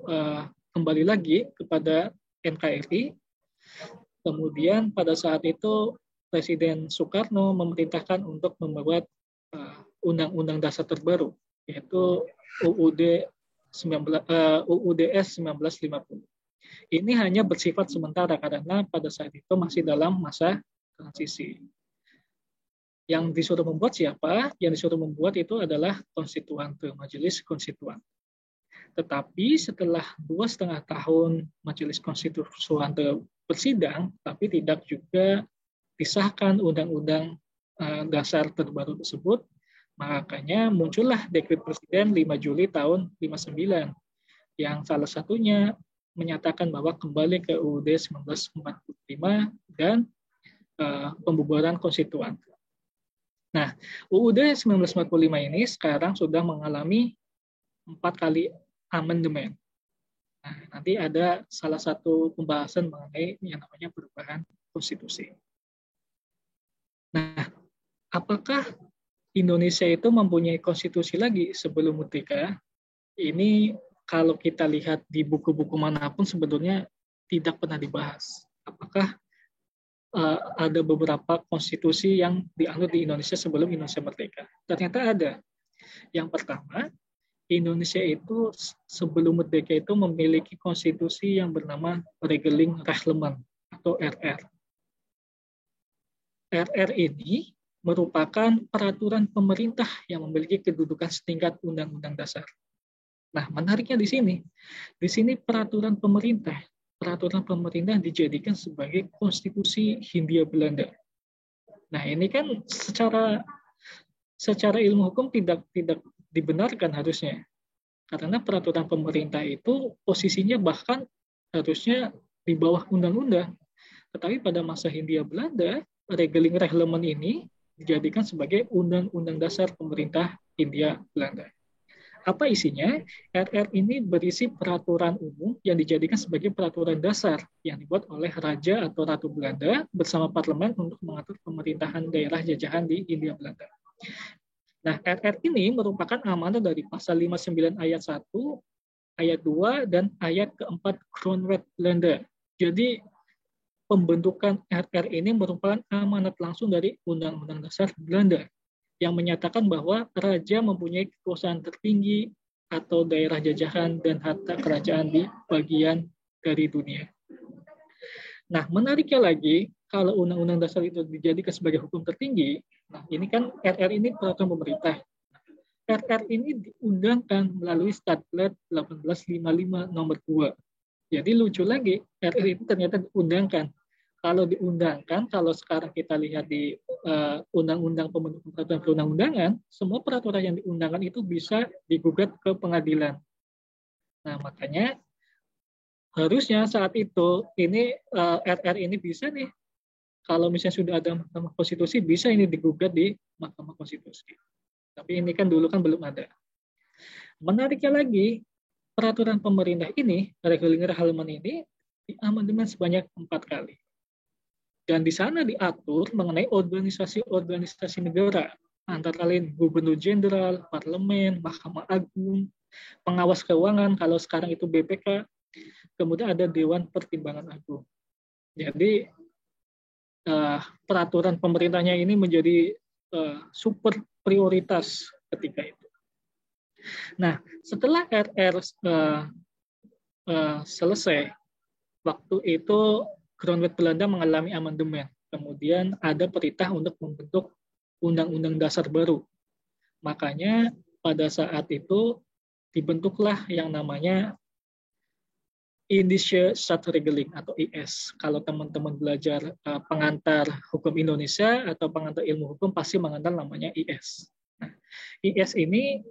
kembali lagi kepada NKRI. Kemudian pada saat itu Presiden Soekarno memerintahkan untuk membuat Undang-Undang Dasar terbaru, yaitu UUDS 1950. Ini hanya bersifat sementara karena pada saat itu masih dalam masa transisi. Yang disuruh membuat siapa? Yang disuruh membuat itu adalah konstituante, Majelis Konstituante. Tetapi setelah 2,5 tahun Majelis Konstituante bersidang, tapi tidak juga disahkan Undang-Undang Dasar terbaru tersebut, makanya muncullah Dekret Presiden 5 Juli tahun 59, yang salah satunya menyatakan bahwa kembali ke UUD 1945 dan pembubaran konstituante. Nah, UUD 1945 ini sekarang sudah mengalami 4 kali amandemen. Nah, nanti ada salah satu pembahasan mengenai yang namanya perubahan konstitusi. Nah, apakah Indonesia itu mempunyai konstitusi lagi sebelum merdeka? Ini kalau kita lihat di buku-buku manapun sebetulnya tidak pernah dibahas. Apakah ada beberapa konstitusi yang dianut di Indonesia sebelum Indonesia merdeka? Ternyata ada. Yang pertama, Indonesia itu sebelum merdeka itu memiliki konstitusi yang bernama Regeling Reglement atau RR. RR ini merupakan peraturan pemerintah yang memiliki kedudukan setingkat Undang-Undang Dasar. Nah, menariknya di sini. Di sini peraturan pemerintah dijadikan sebagai konstitusi Hindia Belanda. Nah, ini kan secara ilmu hukum tidak dibenarkan harusnya. Karena peraturan pemerintah itu posisinya bahkan harusnya di bawah undang-undang. Tetapi pada masa Hindia Belanda, Regeling Reglement ini dijadikan sebagai Undang-Undang Dasar Pemerintah Hindia Belanda. Apa isinya? RR ini berisi peraturan umum yang dijadikan sebagai peraturan dasar yang dibuat oleh Raja atau Ratu Belanda bersama parlemen untuk mengatur pemerintahan daerah jajahan di Hindia Belanda. Nah, RR ini merupakan amanat dari pasal 59 ayat 1, ayat 2, dan ayat keempat Grondwet Belanda. Jadi, pembentukan RR ini merupakan amanat langsung dari Undang-Undang Dasar Belanda yang menyatakan bahwa raja mempunyai kekuasaan tertinggi atau daerah jajahan dan harta kerajaan di bagian dari dunia. Nah, menariknya lagi, kalau Undang-Undang Dasar itu dijadikan sebagai hukum tertinggi, nah ini kan RR ini peraturan pemerintah. RR ini diundangkan melalui Statlet 1855 nomor 2. Jadi lucu lagi, RR itu ternyata diundangkan. Kalau diundangkan, kalau sekarang kita lihat di Undang-Undang Pembentukan Peraturan Perundang-undangan, semua peraturan yang diundangkan itu bisa digugat ke pengadilan. Nah, makanya harusnya saat itu ini RR ini bisa nih, kalau misalnya sudah ada Mahkamah Konstitusi, bisa ini digugat di Mahkamah Konstitusi. Tapi ini kan dulu kan belum ada. Menariknya lagi, peraturan pemerintah ini, Regeling Reglement ini, diamandemen sebanyak 4 kali. Dan di sana diatur mengenai organisasi-organisasi negara, antara lain Gubernur Jenderal, Parlemen, Mahkamah Agung, Pengawas Keuangan, kalau sekarang itu BPK, kemudian ada Dewan Pertimbangan Agung. Jadi peraturan pemerintahnya ini menjadi super prioritas ketika itu. Nah, setelah RR selesai, waktu itu Grondwet Belanda mengalami amandemen. Kemudian ada perintah untuk membentuk Undang-Undang Dasar baru. Makanya pada saat itu dibentuklah yang namanya Indische Staatsregeling atau IS. Kalau teman-teman belajar pengantar hukum Indonesia atau pengantar ilmu hukum pasti mengenal namanya IS. Nah, IS ini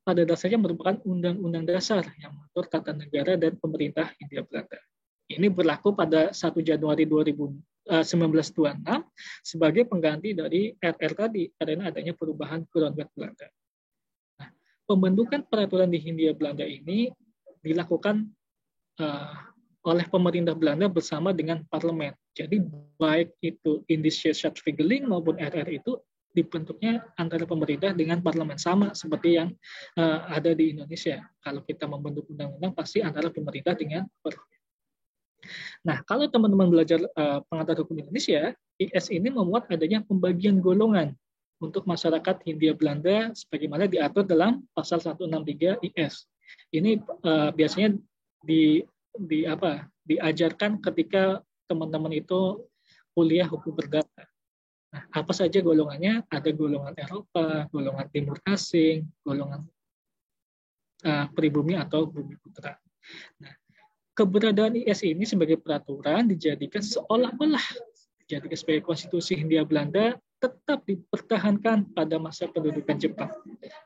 pada dasarnya merupakan undang-undang dasar yang mengatur tata negara dan pemerintah Hindia Belanda. Ini berlaku pada 1 Januari 1926 sebagai pengganti dari RR tadi karena adanya perubahan Grondwet Belanda. Nah, pembentukan peraturan di Hindia Belanda ini dilakukan oleh pemerintah Belanda bersama dengan parlemen. Jadi baik itu Indische Staatsregeling maupun RR itu dibentuknya antara pemerintah dengan parlemen, sama seperti yang ada di Indonesia. Kalau kita membentuk undang-undang pasti antara pemerintah dengan parlemen. Nah, kalau teman-teman belajar pengantar hukum Indonesia, IS ini memuat adanya pembagian golongan untuk masyarakat Hindia Belanda sebagaimana diatur dalam pasal 163 IS. Ini biasanya diajarkan ketika teman-teman itu kuliah hukum perdata. Nah, apa saja golongannya? Ada golongan Eropa, golongan Timur Asing, golongan pribumi atau bumi putra. Nah, keberadaan IS ini sebagai peraturan dijadikan seolah-olah dijadikan sebagai konstitusi Hindia Belanda tetap dipertahankan pada masa pendudukan Jepang.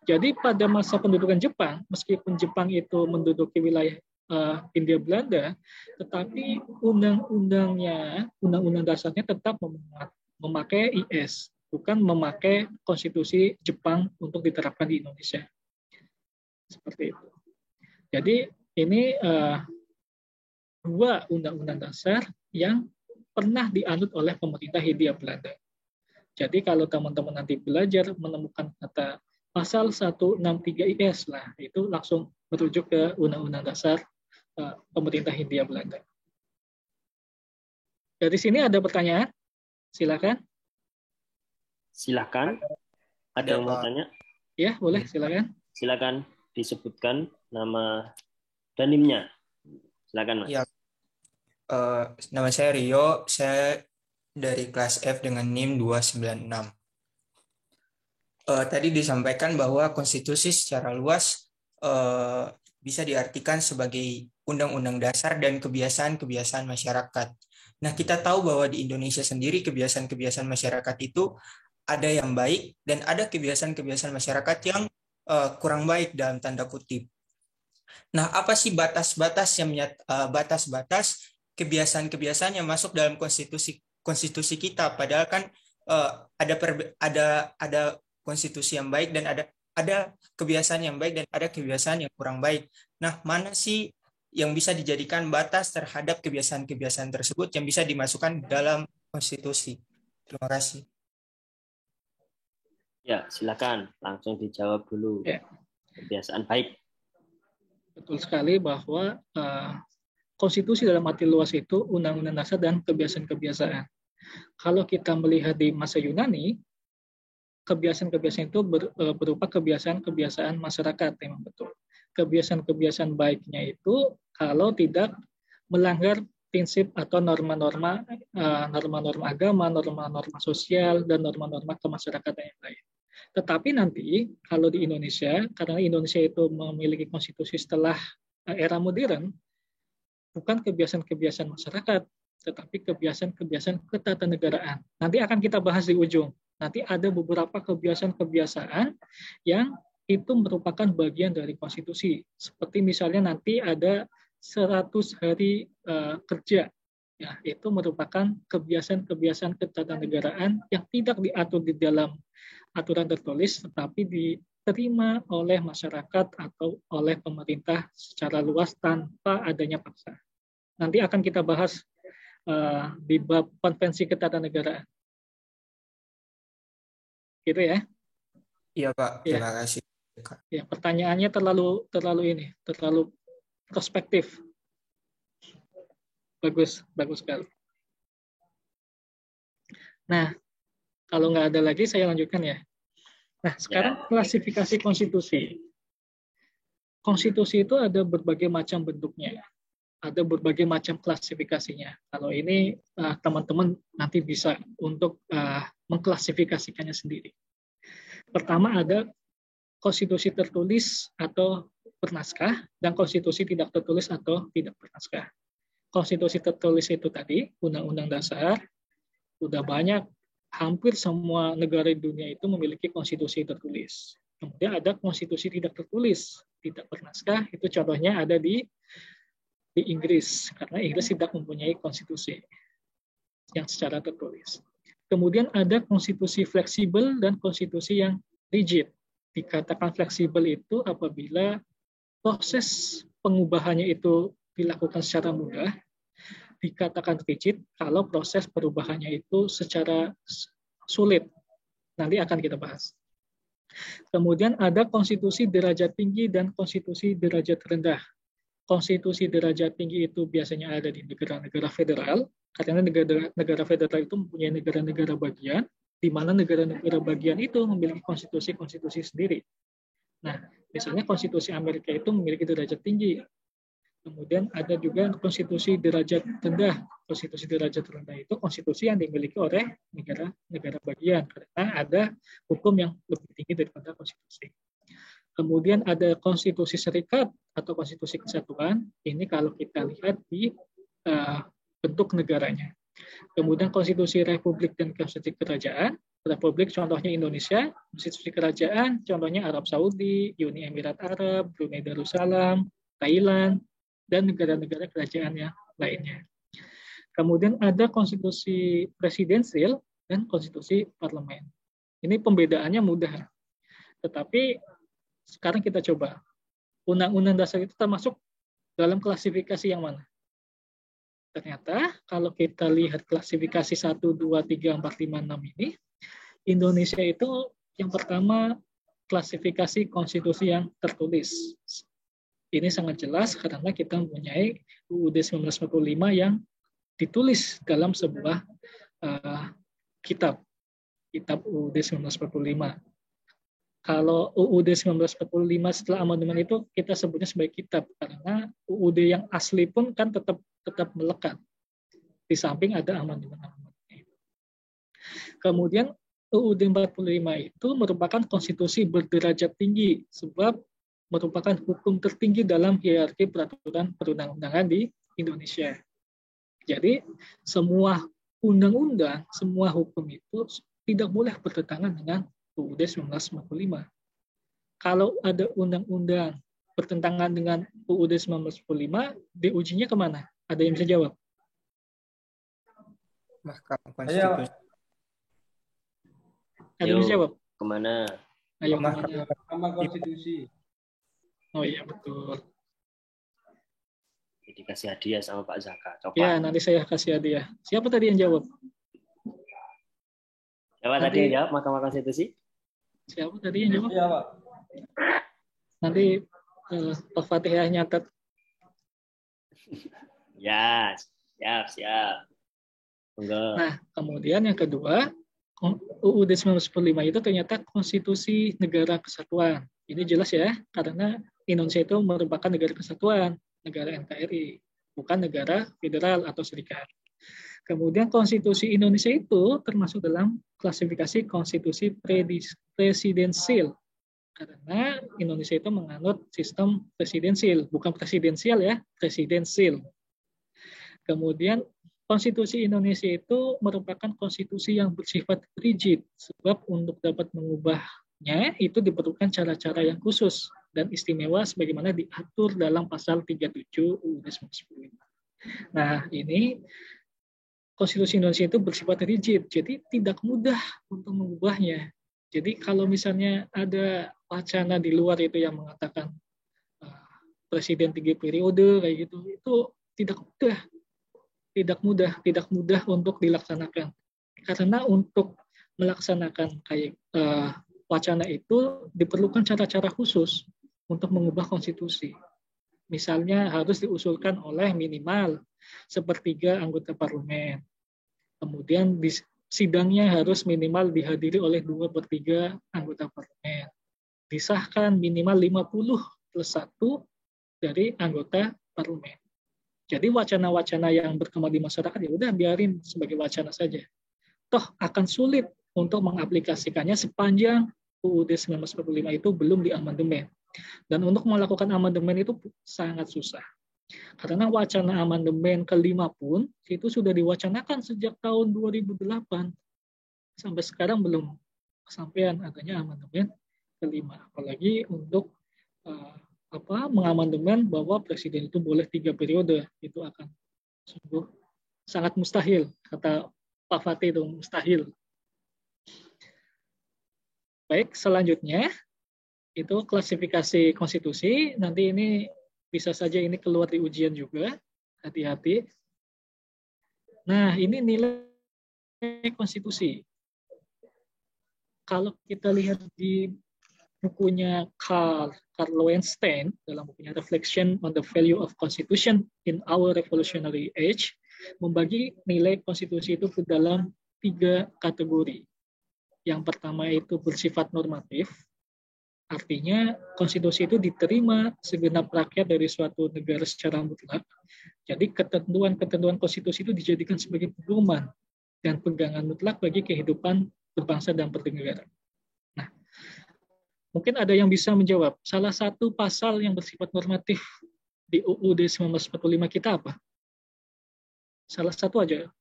Jadi pada masa pendudukan Jepang, meskipun Jepang itu menduduki wilayah Hindia Belanda, tetapi undang-undang dasarnya tetap memakai IS, bukan memakai konstitusi Jepang untuk diterapkan di Indonesia. Seperti itu. Jadi ini dua undang-undang dasar yang pernah dianut oleh pemerintah Hindia Belanda. Jadi kalau teman-teman nanti belajar menemukan kata pasal 163 IS, lah itu langsung merujuk ke undang-undang dasar pemerintah Hindia Belanda. Dari sini ada pertanyaan? Silakan. Silakan. Ada yang mau tanya? Ya, boleh, silakan. Silakan disebutkan nama dan NIM-nya. Silakan, Mas. Ya. Nama saya Rio, saya dari kelas F dengan NIM 296. Tadi disampaikan bahwa konstitusi secara luas bisa diartikan sebagai undang-undang dasar dan kebiasaan-kebiasaan masyarakat. Nah, kita tahu bahwa di Indonesia sendiri kebiasaan-kebiasaan masyarakat itu ada yang baik dan ada kebiasaan-kebiasaan masyarakat yang kurang baik dalam tanda kutip. Nah, apa sih batas-batas kebiasaan-kebiasaan yang masuk dalam konstitusi kita? Padahal kan ada konstitusi yang baik dan ada kebiasaan yang baik dan ada kebiasaan yang kurang baik. Nah, mana sih yang bisa dijadikan batas terhadap kebiasaan-kebiasaan tersebut yang bisa dimasukkan dalam konstitusi? Terima kasih. Ya, silakan langsung dijawab dulu. Ya. Kebiasaan baik. Betul sekali bahwa konstitusi dalam arti luas itu undang-undang dasar dan kebiasaan-kebiasaan. Kalau kita melihat di masa Yunani, kebiasaan-kebiasaan itu berupa kebiasaan-kebiasaan masyarakat, memang betul. Kebiasaan-kebiasaan baiknya itu kalau tidak melanggar prinsip atau norma-norma agama, norma-norma sosial, dan norma-norma kemasyarakatan yang lain. Tetapi nanti kalau di Indonesia, karena Indonesia itu memiliki konstitusi setelah era modern, bukan kebiasaan-kebiasaan masyarakat, tetapi kebiasaan-kebiasaan ketatanegaraan. Nanti akan kita bahas di ujung. Nanti ada beberapa kebiasaan-kebiasaan yang itu merupakan bagian dari konstitusi. Seperti misalnya nanti ada 100 hari kerja. Ya, itu merupakan kebiasaan-kebiasaan ketatanegaraan yang tidak diatur di dalam aturan tertulis, tetapi diterima oleh masyarakat atau oleh pemerintah secara luas tanpa adanya paksa. Nanti akan kita bahas di bab konvensi ketatanegaraan. Gitu ya? Iya, Pak. Terima kasih. Ya, pertanyaannya terlalu prospektif. Bagus sekali. Nah, kalau nggak ada lagi saya lanjutkan ya. Nah, sekarang klasifikasi konstitusi. Konstitusi itu ada berbagai macam bentuknya. Ada berbagai macam klasifikasinya. Kalau ini teman-teman nanti bisa untuk mengklasifikasikannya sendiri. Pertama ada konstitusi tertulis atau bernaskah dan konstitusi tidak tertulis atau tidak bernaskah. Konstitusi tertulis itu tadi, Undang-Undang Dasar, udah banyak, hampir semua negara di dunia itu memiliki konstitusi tertulis. Kemudian ada konstitusi tidak tertulis, tidak bernaskah, itu contohnya ada di Inggris, karena Inggris tidak mempunyai konstitusi yang secara tertulis. Kemudian ada konstitusi fleksibel dan konstitusi yang rigid. Dikatakan fleksibel itu apabila proses pengubahannya itu dilakukan secara mudah, dikatakan rigid kalau proses perubahannya itu secara sulit. Nanti akan kita bahas. Kemudian ada konstitusi derajat tinggi dan konstitusi derajat rendah. Konstitusi derajat tinggi itu biasanya ada di negara-negara federal, karena negara federal itu mempunyai negara-negara bagian, di mana negara-negara bagian itu memiliki konstitusi-konstitusi sendiri. Nah, misalnya konstitusi Amerika itu memiliki derajat tinggi. Kemudian ada juga konstitusi derajat rendah. Konstitusi derajat rendah itu konstitusi yang dimiliki oleh negara-negara bagian, karena ada hukum yang lebih tinggi daripada konstitusi. Kemudian ada konstitusi serikat atau konstitusi kesatuan. Ini kalau kita lihat di bentuk negaranya. Kemudian konstitusi republik dan konstitusi kerajaan. Republik contohnya Indonesia, konstitusi kerajaan contohnya Arab Saudi, Uni Emirat Arab, Brunei Darussalam, Thailand, dan negara-negara kerajaan yang lainnya. Kemudian ada konstitusi presidensial dan konstitusi parlemen. Ini pembedaannya mudah. Tetapi sekarang kita coba. Undang-undang dasar itu termasuk dalam klasifikasi yang mana? Ternyata kalau kita lihat klasifikasi 1, 2, 3, 4, 5, 6 ini, Indonesia itu yang pertama klasifikasi konstitusi yang tertulis. Ini sangat jelas karena kita mempunyai UUD 1945 yang ditulis dalam sebuah kitab UUD 1945. Kalau UUD 1945 setelah amandemen itu kita sebutnya sebagai kitab, karena UUD yang asli pun kan tetap melekat. Di samping ada amandemen. Kemudian UUD 45 itu merupakan konstitusi berderajat tinggi, sebab merupakan hukum tertinggi dalam hierarki peraturan perundang-undangan di Indonesia. Jadi semua undang-undang, semua hukum itu tidak boleh bertentangan dengan UUD 1945. Kalau ada undang-undang bertentangan dengan UUD 1945, diujinya kemana? Ada yang bisa jawab? Mahkamah Konstitusi. Ada yang bisa jawab? Kemana? Ayo, Mahkamah Konstitusi. Oh iya, betul. Dikasih hadiah sama Pak Zaka. Coba. Ya, nanti saya kasih hadiah. Siapa tadi yang jawab? Siapa tadi yang jawab Mahkamah Konstitusi? Siapa tadi yang jawab? Iya, Pak. Nanti Pak Fatihah nyatet. Ya, siap. Enggak. Nah, kemudian yang kedua, UUD 1945 itu ternyata konstitusi negara kesatuan. Ini jelas ya, karena Indonesia itu merupakan negara kesatuan, negara NKRI, bukan negara federal atau serikat. Kemudian konstitusi Indonesia itu termasuk dalam klasifikasi konstitusi presidensial, karena Indonesia itu menganut sistem presidensial, bukan presidensial ya, presidensial. Kemudian konstitusi Indonesia itu merupakan konstitusi yang bersifat rigid, sebab untuk dapat mengubahnya itu diperlukan cara-cara yang khusus dan istimewa sebagaimana diatur dalam pasal 37 UUD 1945. Nah, ini konstitusi Indonesia itu bersifat rigid, jadi tidak mudah untuk mengubahnya. Jadi kalau misalnya ada wacana di luar itu yang mengatakan presiden 3 periode kayak gitu, itu tidak mudah untuk dilaksanakan. Karena untuk melaksanakan kayak wacana itu diperlukan cara-cara khusus untuk mengubah konstitusi. Misalnya harus diusulkan oleh minimal sepertiga anggota parlemen. Kemudian sidangnya harus minimal dihadiri oleh 2/3 anggota parlemen. Disahkan minimal 50+1 dari anggota parlemen. Jadi wacana-wacana yang berkembang di masyarakat ya udah biarin sebagai wacana saja. Toh akan sulit untuk mengaplikasikannya sepanjang UUD 1945 itu belum diamandemen. Dan untuk melakukan amandemen itu sangat susah. Karena wacana amandemen kelima pun itu sudah diwacanakan sejak tahun 2008. Sampai sekarang belum kesampaian adanya amandemen kelima. Apalagi untuk mengamandemen bahwa presiden itu boleh 3 periode. Itu akan sungguh sangat mustahil, kata Pak Fatih itu mustahil. Baik, selanjutnya itu klasifikasi konstitusi. Nanti ini bisa saja ini keluar di ujian juga. Hati-hati. Nah, ini nilai konstitusi. Kalau kita lihat di bukunya Karl Loewenstein, dalam bukunya Reflection on the Value of Constitution in Our Revolutionary Age, membagi nilai konstitusi itu ke dalam 3 kategori. Yang pertama itu bersifat normatif, artinya konstitusi itu diterima segenap rakyat dari suatu negara secara mutlak. Jadi ketentuan-ketentuan konstitusi itu dijadikan sebagai pedoman dan pegangan mutlak bagi kehidupan berbangsa dan bernegara. Nah, mungkin ada yang bisa menjawab, salah satu pasal yang bersifat normatif di UUD 1945 kita apa? Salah satu aja.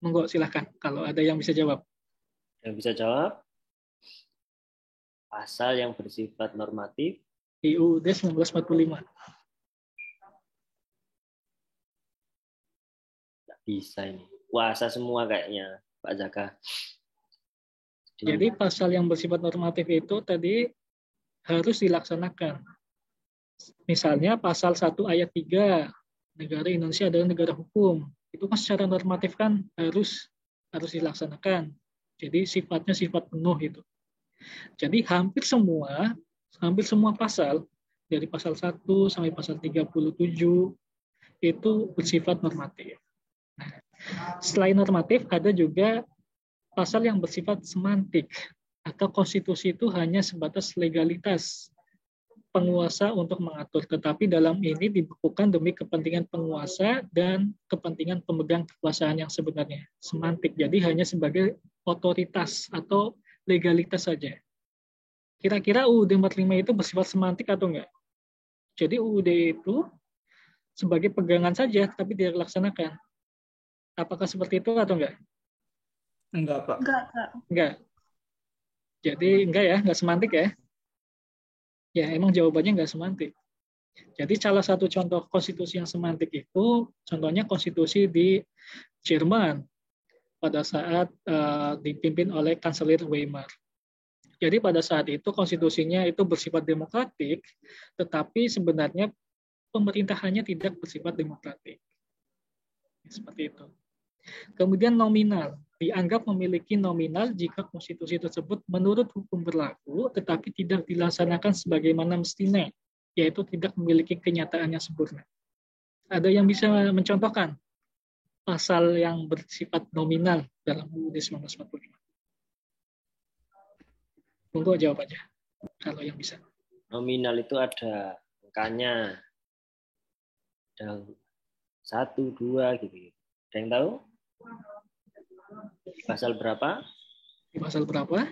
Monggo silahkan kalau ada yang bisa jawab. Yang bisa jawab? Pasal yang bersifat normatif Di UUD 1945. Nggak bisa ini. Puasa semua kayaknya, Pak Zaka. Jadi pasal yang bersifat normatif itu tadi harus dilaksanakan. Misalnya pasal 1 ayat 3, negara Indonesia adalah negara hukum. Itu kan secara normatif kan harus dilaksanakan. Jadi sifatnya sifat penuh itu. Jadi hampir semua pasal dari pasal 1 sampai pasal 37 itu bersifat normatif. Nah, selain normatif ada juga pasal yang bersifat semantik atau konstitusi itu hanya sebatas legalitas penguasa untuk mengatur, tetapi dalam ini dibekukan demi kepentingan penguasa dan kepentingan pemegang kekuasaan yang sebenarnya. Semantik, jadi hanya sebagai otoritas atau legalitas saja. Kira-kira UUD 45 itu bersifat semantik atau enggak? Jadi UUD itu sebagai pegangan saja, tapi tidak dilaksanakan. Apakah seperti itu atau enggak? Enggak, Pak. Enggak. Jadi enggak ya, enggak semantik ya? Ya, emang jawabannya enggak semantik. Jadi salah satu contoh konstitusi yang semantik itu, contohnya konstitusi di Jerman pada saat dipimpin oleh Kanselir Weimar. Jadi pada saat itu konstitusinya itu bersifat demokratik, tetapi sebenarnya pemerintahannya tidak bersifat demokratik. Seperti itu. Kemudian nominal. Dianggap memiliki nominal jika konstitusi tersebut menurut hukum berlaku, tetapi tidak dilaksanakan sebagaimana mestinya, yaitu tidak memiliki kenyataan yang sempurna. Ada yang bisa mencontohkan pasal yang bersifat nominal dalam UUD 1945? Monggo jawab aja, kalau yang bisa. Nominal itu ada angkanya. Ada 1, 2 gitu. Ada yang tahu? Pasal berapa? Di pasal berapa?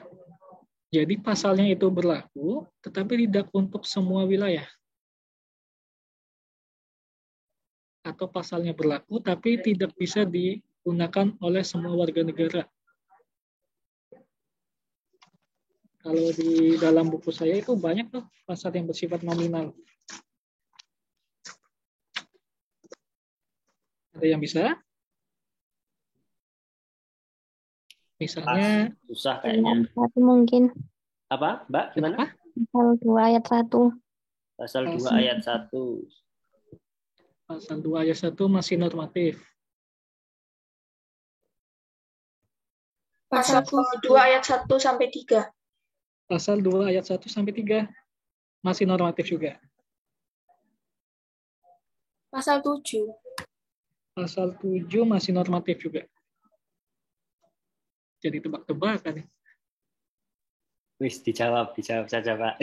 Jadi pasalnya itu berlaku, tetapi tidak untuk semua wilayah. Atau pasalnya berlaku, tapi tidak bisa digunakan oleh semua warga negara. Kalau di dalam buku saya itu banyak tuh pasal yang bersifat nominal. Ada yang bisa? Misalnya susah kayaknya. Satu mungkin. Apa, Mbak? Gimana? Pasal 2 ayat 1. Pasal 2 ayat 1. Pasal 2 ayat 1 masih normatif. Pasal 2 ayat 1 sampai 3. Pasal 2 ayat 1 sampai 3 masih normatif juga. Pasal 7. Pasal 7 masih normatif juga. Jadi tebak-tebakan. Wis dijawab saja, Pak.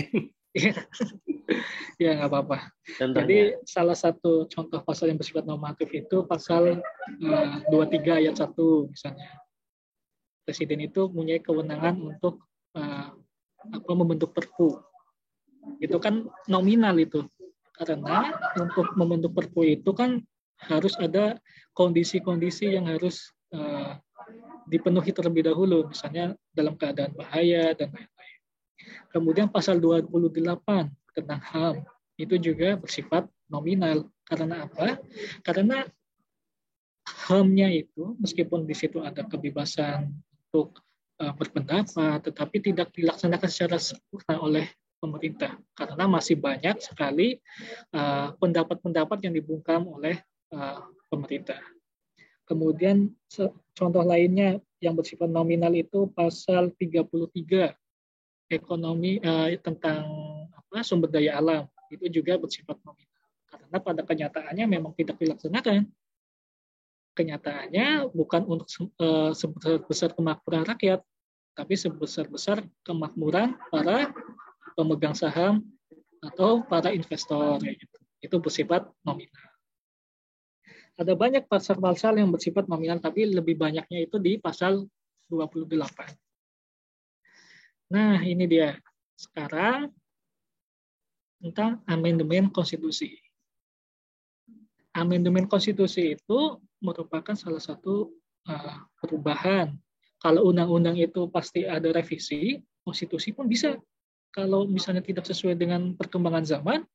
Ya, nggak apa-apa. Contohnya. Jadi salah satu contoh pasal yang bersifat normatif itu pasal 23 ayat 1 misalnya. Presiden itu punya kewenangan untuk membentuk perpu. Itu kan nominal itu. Karena untuk membentuk perpu itu kan harus ada kondisi-kondisi yang harus dipenuhi terlebih dahulu, misalnya dalam keadaan bahaya dan lain-lain. Kemudian pasal 28 tentang HAM itu juga bersifat nominal. Karena apa? Karena HAM-nya itu meskipun di situ ada kebebasan untuk berpendapat, tetapi tidak dilaksanakan secara sempurna oleh pemerintah karena masih banyak sekali pendapat-pendapat yang dibungkam oleh pemerintah. Kemudian contoh lainnya yang bersifat nominal itu pasal 33 ekonomi tentang sumber daya alam, itu juga bersifat nominal. Karena pada kenyataannya memang tidak dilaksanakan. Kenyataannya bukan untuk sebesar kemakmuran rakyat, tapi sebesar-besar kemakmuran para pemegang saham atau para investor. Itu bersifat nominal. Ada banyak pasal-pasal yang bersifat nominal, tapi lebih banyaknya itu di pasal 28. Nah, ini dia. Sekarang tentang amandemen konstitusi. Amandemen konstitusi itu merupakan salah satu perubahan. Kalau undang-undang itu pasti ada revisi, konstitusi pun bisa. Kalau misalnya tidak sesuai dengan perkembangan zaman,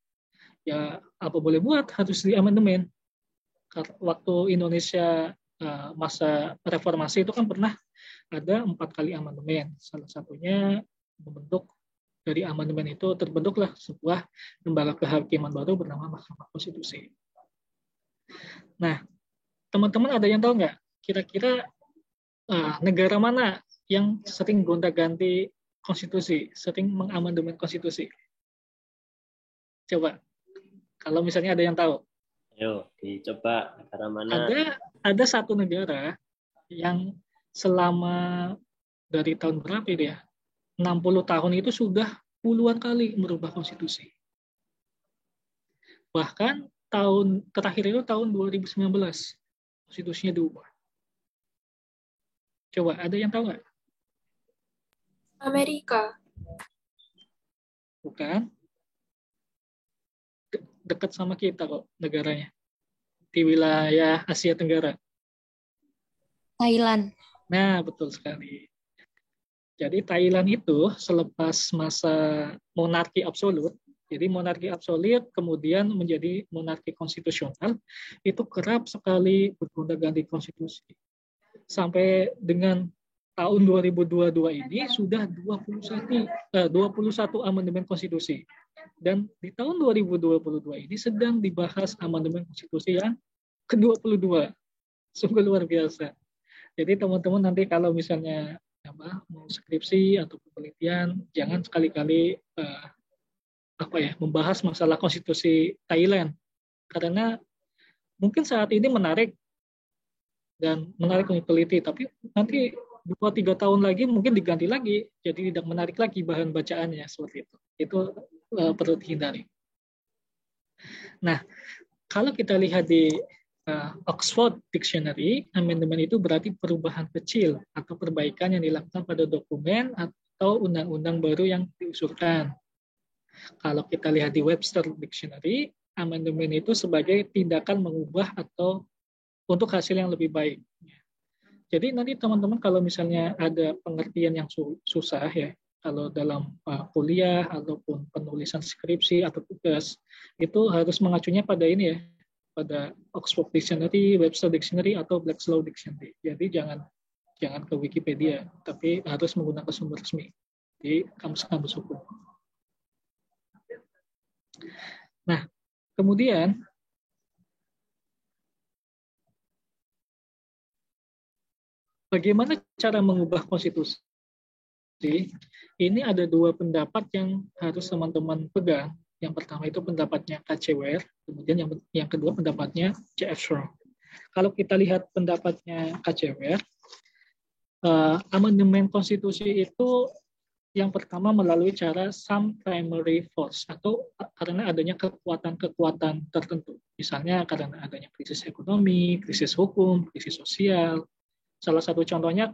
ya apa boleh buat, harus diamandemen. Waktu Indonesia masa reformasi itu kan pernah ada 4 kali amandemen. Salah satunya membentuk dari amandemen itu terbentuklah sebuah lembaga kehakiman baru bernama Mahkamah Konstitusi. Nah, teman-teman ada yang tahu nggak kira-kira negara mana yang sering gonta-ganti konstitusi, sering mengamandemen konstitusi? Coba, kalau misalnya ada yang tahu. Ayo, dicoba negara mana? Ada satu negara yang selama dari tahun berapa ya? 60 tahun itu sudah puluhan kali merubah konstitusi. Bahkan tahun terakhir itu tahun 2019 konstitusinya diubah. Coba, ada yang tahu nggak? Amerika. Bukan. Dekat sama kita kok negaranya. Di wilayah Asia Tenggara. Thailand. Nah, betul sekali. Jadi Thailand itu selepas masa monarki absolut, jadi monarki absolut kemudian menjadi monarki konstitusional, itu kerap sekali bergonta-ganti konstitusi. Sampai dengan tahun 2022 ini sudah 21 amandemen konstitusi. Dan di tahun 2022 ini sedang dibahas amandemen konstitusi yang ke-22. Sungguh luar biasa. Jadi teman-teman nanti kalau misalnya mau skripsi atau penelitian, jangan sekali-kali membahas masalah konstitusi Thailand. Karena mungkin saat ini menarik dan menarik untuk teliti, tapi nanti 2-3 tahun lagi mungkin diganti lagi, jadi tidak menarik lagi bahan bacaannya seperti itu. Itu perlu dihindari. Nah, kalau kita lihat di Oxford Dictionary, amandemen itu berarti perubahan kecil atau perbaikan yang dilakukan pada dokumen atau undang-undang baru yang diusulkan. Kalau kita lihat di Webster Dictionary, amandemen itu sebagai tindakan mengubah atau untuk hasil yang lebih baik. Jadi nanti teman-teman kalau misalnya ada pengertian yang susah ya, kalau dalam kuliah ataupun penulisan skripsi atau tugas, itu harus mengacunya pada ini ya, pada Oxford Dictionary, Webster Dictionary, atau Black's Law Dictionary. Jadi jangan ke Wikipedia, tapi harus menggunakan sumber resmi di kamus-kamus hukum. Nah, kemudian bagaimana cara mengubah konstitusi? Ini ada 2 pendapat yang harus teman-teman pegang. Yang pertama itu pendapatnya K.C. Ware, kemudian yang kedua pendapatnya J.F. Strong. Kalau kita lihat pendapatnya K.C. Ware, amandemen konstitusi itu yang pertama melalui cara some primary force, atau karena adanya kekuatan-kekuatan tertentu. Misalnya karena adanya krisis ekonomi, krisis hukum, krisis sosial. Salah satu contohnya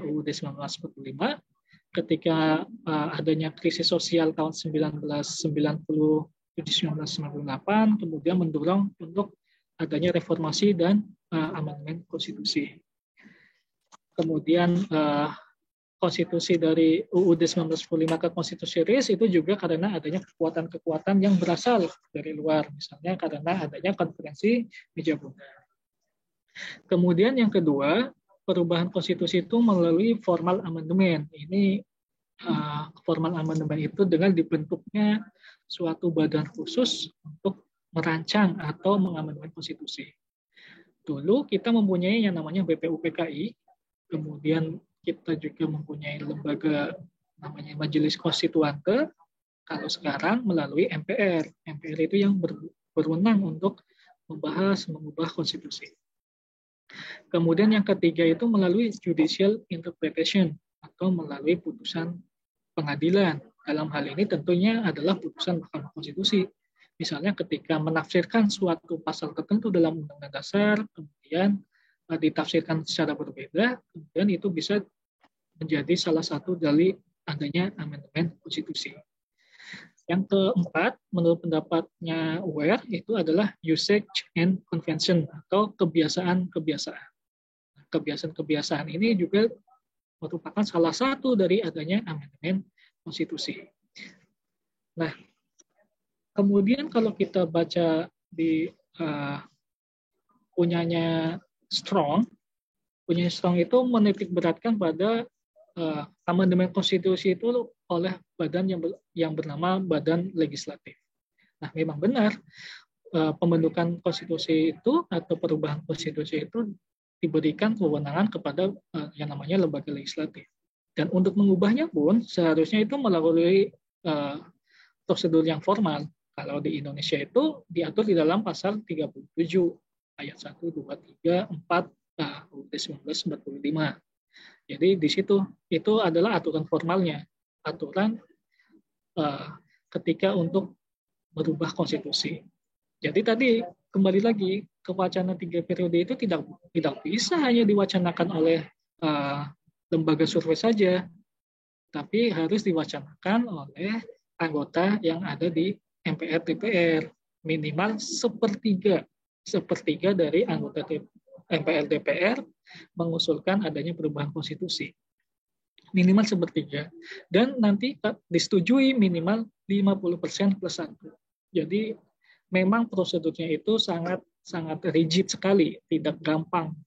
UUD 1945, ketika adanya krisis sosial tahun 1998, kemudian mendorong untuk adanya reformasi dan amandemen konstitusi. Kemudian konstitusi dari UUD 1945 ke konstitusi RIS itu juga karena adanya kekuatan-kekuatan yang berasal dari luar, misalnya karena adanya konferensi meja bunga. Kemudian yang kedua, perubahan konstitusi itu melalui formal amandemen. Ini formal amandemen itu dengan dibentuknya suatu badan khusus untuk merancang atau mengamandemen konstitusi. Dulu kita mempunyai yang namanya BPUPKI, kemudian kita juga mempunyai lembaga namanya Majelis Konstituante. Kalau sekarang melalui MPR. MPR itu yang berwenang untuk membahas, mengubah konstitusi. Kemudian yang ketiga itu melalui judicial interpretation atau melalui putusan pengadilan. Dalam hal ini tentunya adalah putusan Mahkamah Konstitusi. Misalnya ketika menafsirkan suatu pasal tertentu dalam Undang-Undang Dasar, kemudian ditafsirkan secara berbeda, kemudian itu bisa menjadi salah satu dari adanya amandemen konstitusi. Yang keempat, menurut pendapatnya Ware, itu adalah usage and convention atau kebiasaan-kebiasaan. Kebiasaan-kebiasaan ini juga merupakan salah satu dari adanya amandemen konstitusi. Nah, kemudian kalau kita baca di punyanya Strong itu menitik beratkan pada amandemen konstitusi itu oleh badan yang bernama Badan Legislatif. Nah, memang benar pembentukan konstitusi itu atau perubahan konstitusi itu diberikan kewenangan kepada yang namanya lembaga legislatif. Dan untuk mengubahnya pun seharusnya itu melalui prosedur yang formal. Kalau di Indonesia itu diatur di dalam pasal 37 ayat 1, 2, 3, 4 UUD 1945. Jadi di situ itu adalah aturan formalnya, aturan ketika untuk merubah konstitusi. Jadi tadi kembali lagi kewacana 3 periode itu tidak bisa hanya diwacanakan oleh lembaga survei saja, tapi harus diwacanakan oleh anggota yang ada di MPR DPR, minimal sepertiga dari anggota MPR DPR mengusulkan adanya perubahan konstitusi. Minimal sepertiga. Dan nanti disetujui minimal 50% plus 1. Jadi memang prosedurnya itu sangat rigid sekali, tidak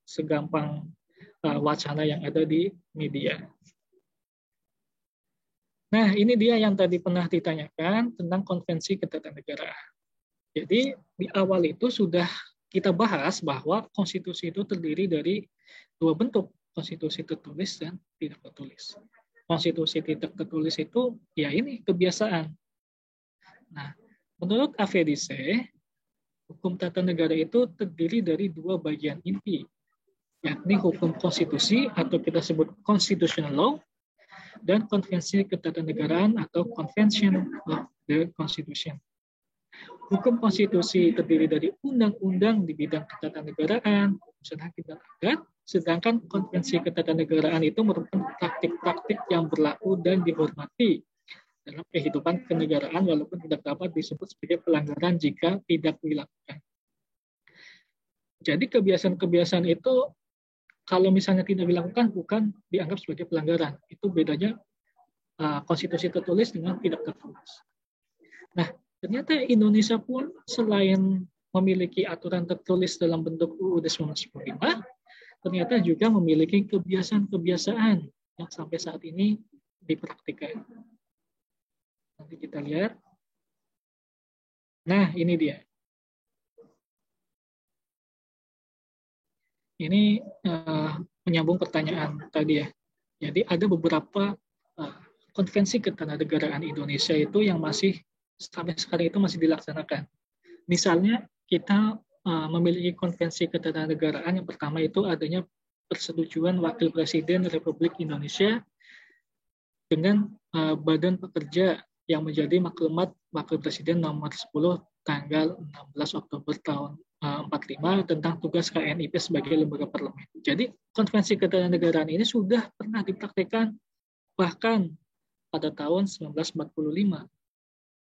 segampang wacana yang ada di media. Nah, ini dia yang tadi pernah ditanyakan tentang konvensi ketatanegaraan. Jadi di awal itu sudah kita bahas bahwa konstitusi itu terdiri dari 2 bentuk, konstitusi tertulis dan tidak tertulis. Konstitusi tidak tertulis itu ya ini kebiasaan. Nah, menurut AVDC, hukum tata negara itu terdiri dari 2 bagian inti, yakni hukum konstitusi atau kita sebut constitutional law dan konvensi ketatanegaraan atau convention of the constitution. Hukum konstitusi terdiri dari undang-undang di bidang ketatanegaraan, putusan hakim dan adat, sedangkan konvensi ketatanegaraan itu merupakan praktik-praktik yang berlaku dan dihormati dalam kehidupan kenegaraan walaupun tidak dapat disebut sebagai pelanggaran jika tidak dilakukan. Jadi kebiasaan-kebiasaan itu kalau misalnya tidak dilakukan bukan dianggap sebagai pelanggaran. Itu bedanya konstitusi tertulis dengan tidak tertulis. Nah, ternyata Indonesia pun selain memiliki aturan tertulis dalam bentuk UUD 1945, ternyata juga memiliki kebiasaan-kebiasaan yang sampai saat ini dipraktikkan. Nanti kita lihat. Nah, ini dia. Ini menyambung pertanyaan tadi ya. Jadi ada beberapa konvensi ketatanegaraan Indonesia itu yang masih sampai sekarang itu masih dilaksanakan. Misalnya kita memiliki konvensi ketatanegaraan yang pertama itu adanya persetujuan Wakil Presiden Republik Indonesia dengan Badan Pekerja yang menjadi maklumat Wakil Presiden nomor 10 tanggal 16 Oktober tahun 45 tentang tugas KNIP sebagai lembaga parlemen. Jadi konvensi ketatanegaraan ini sudah pernah dipraktikkan bahkan pada tahun 1945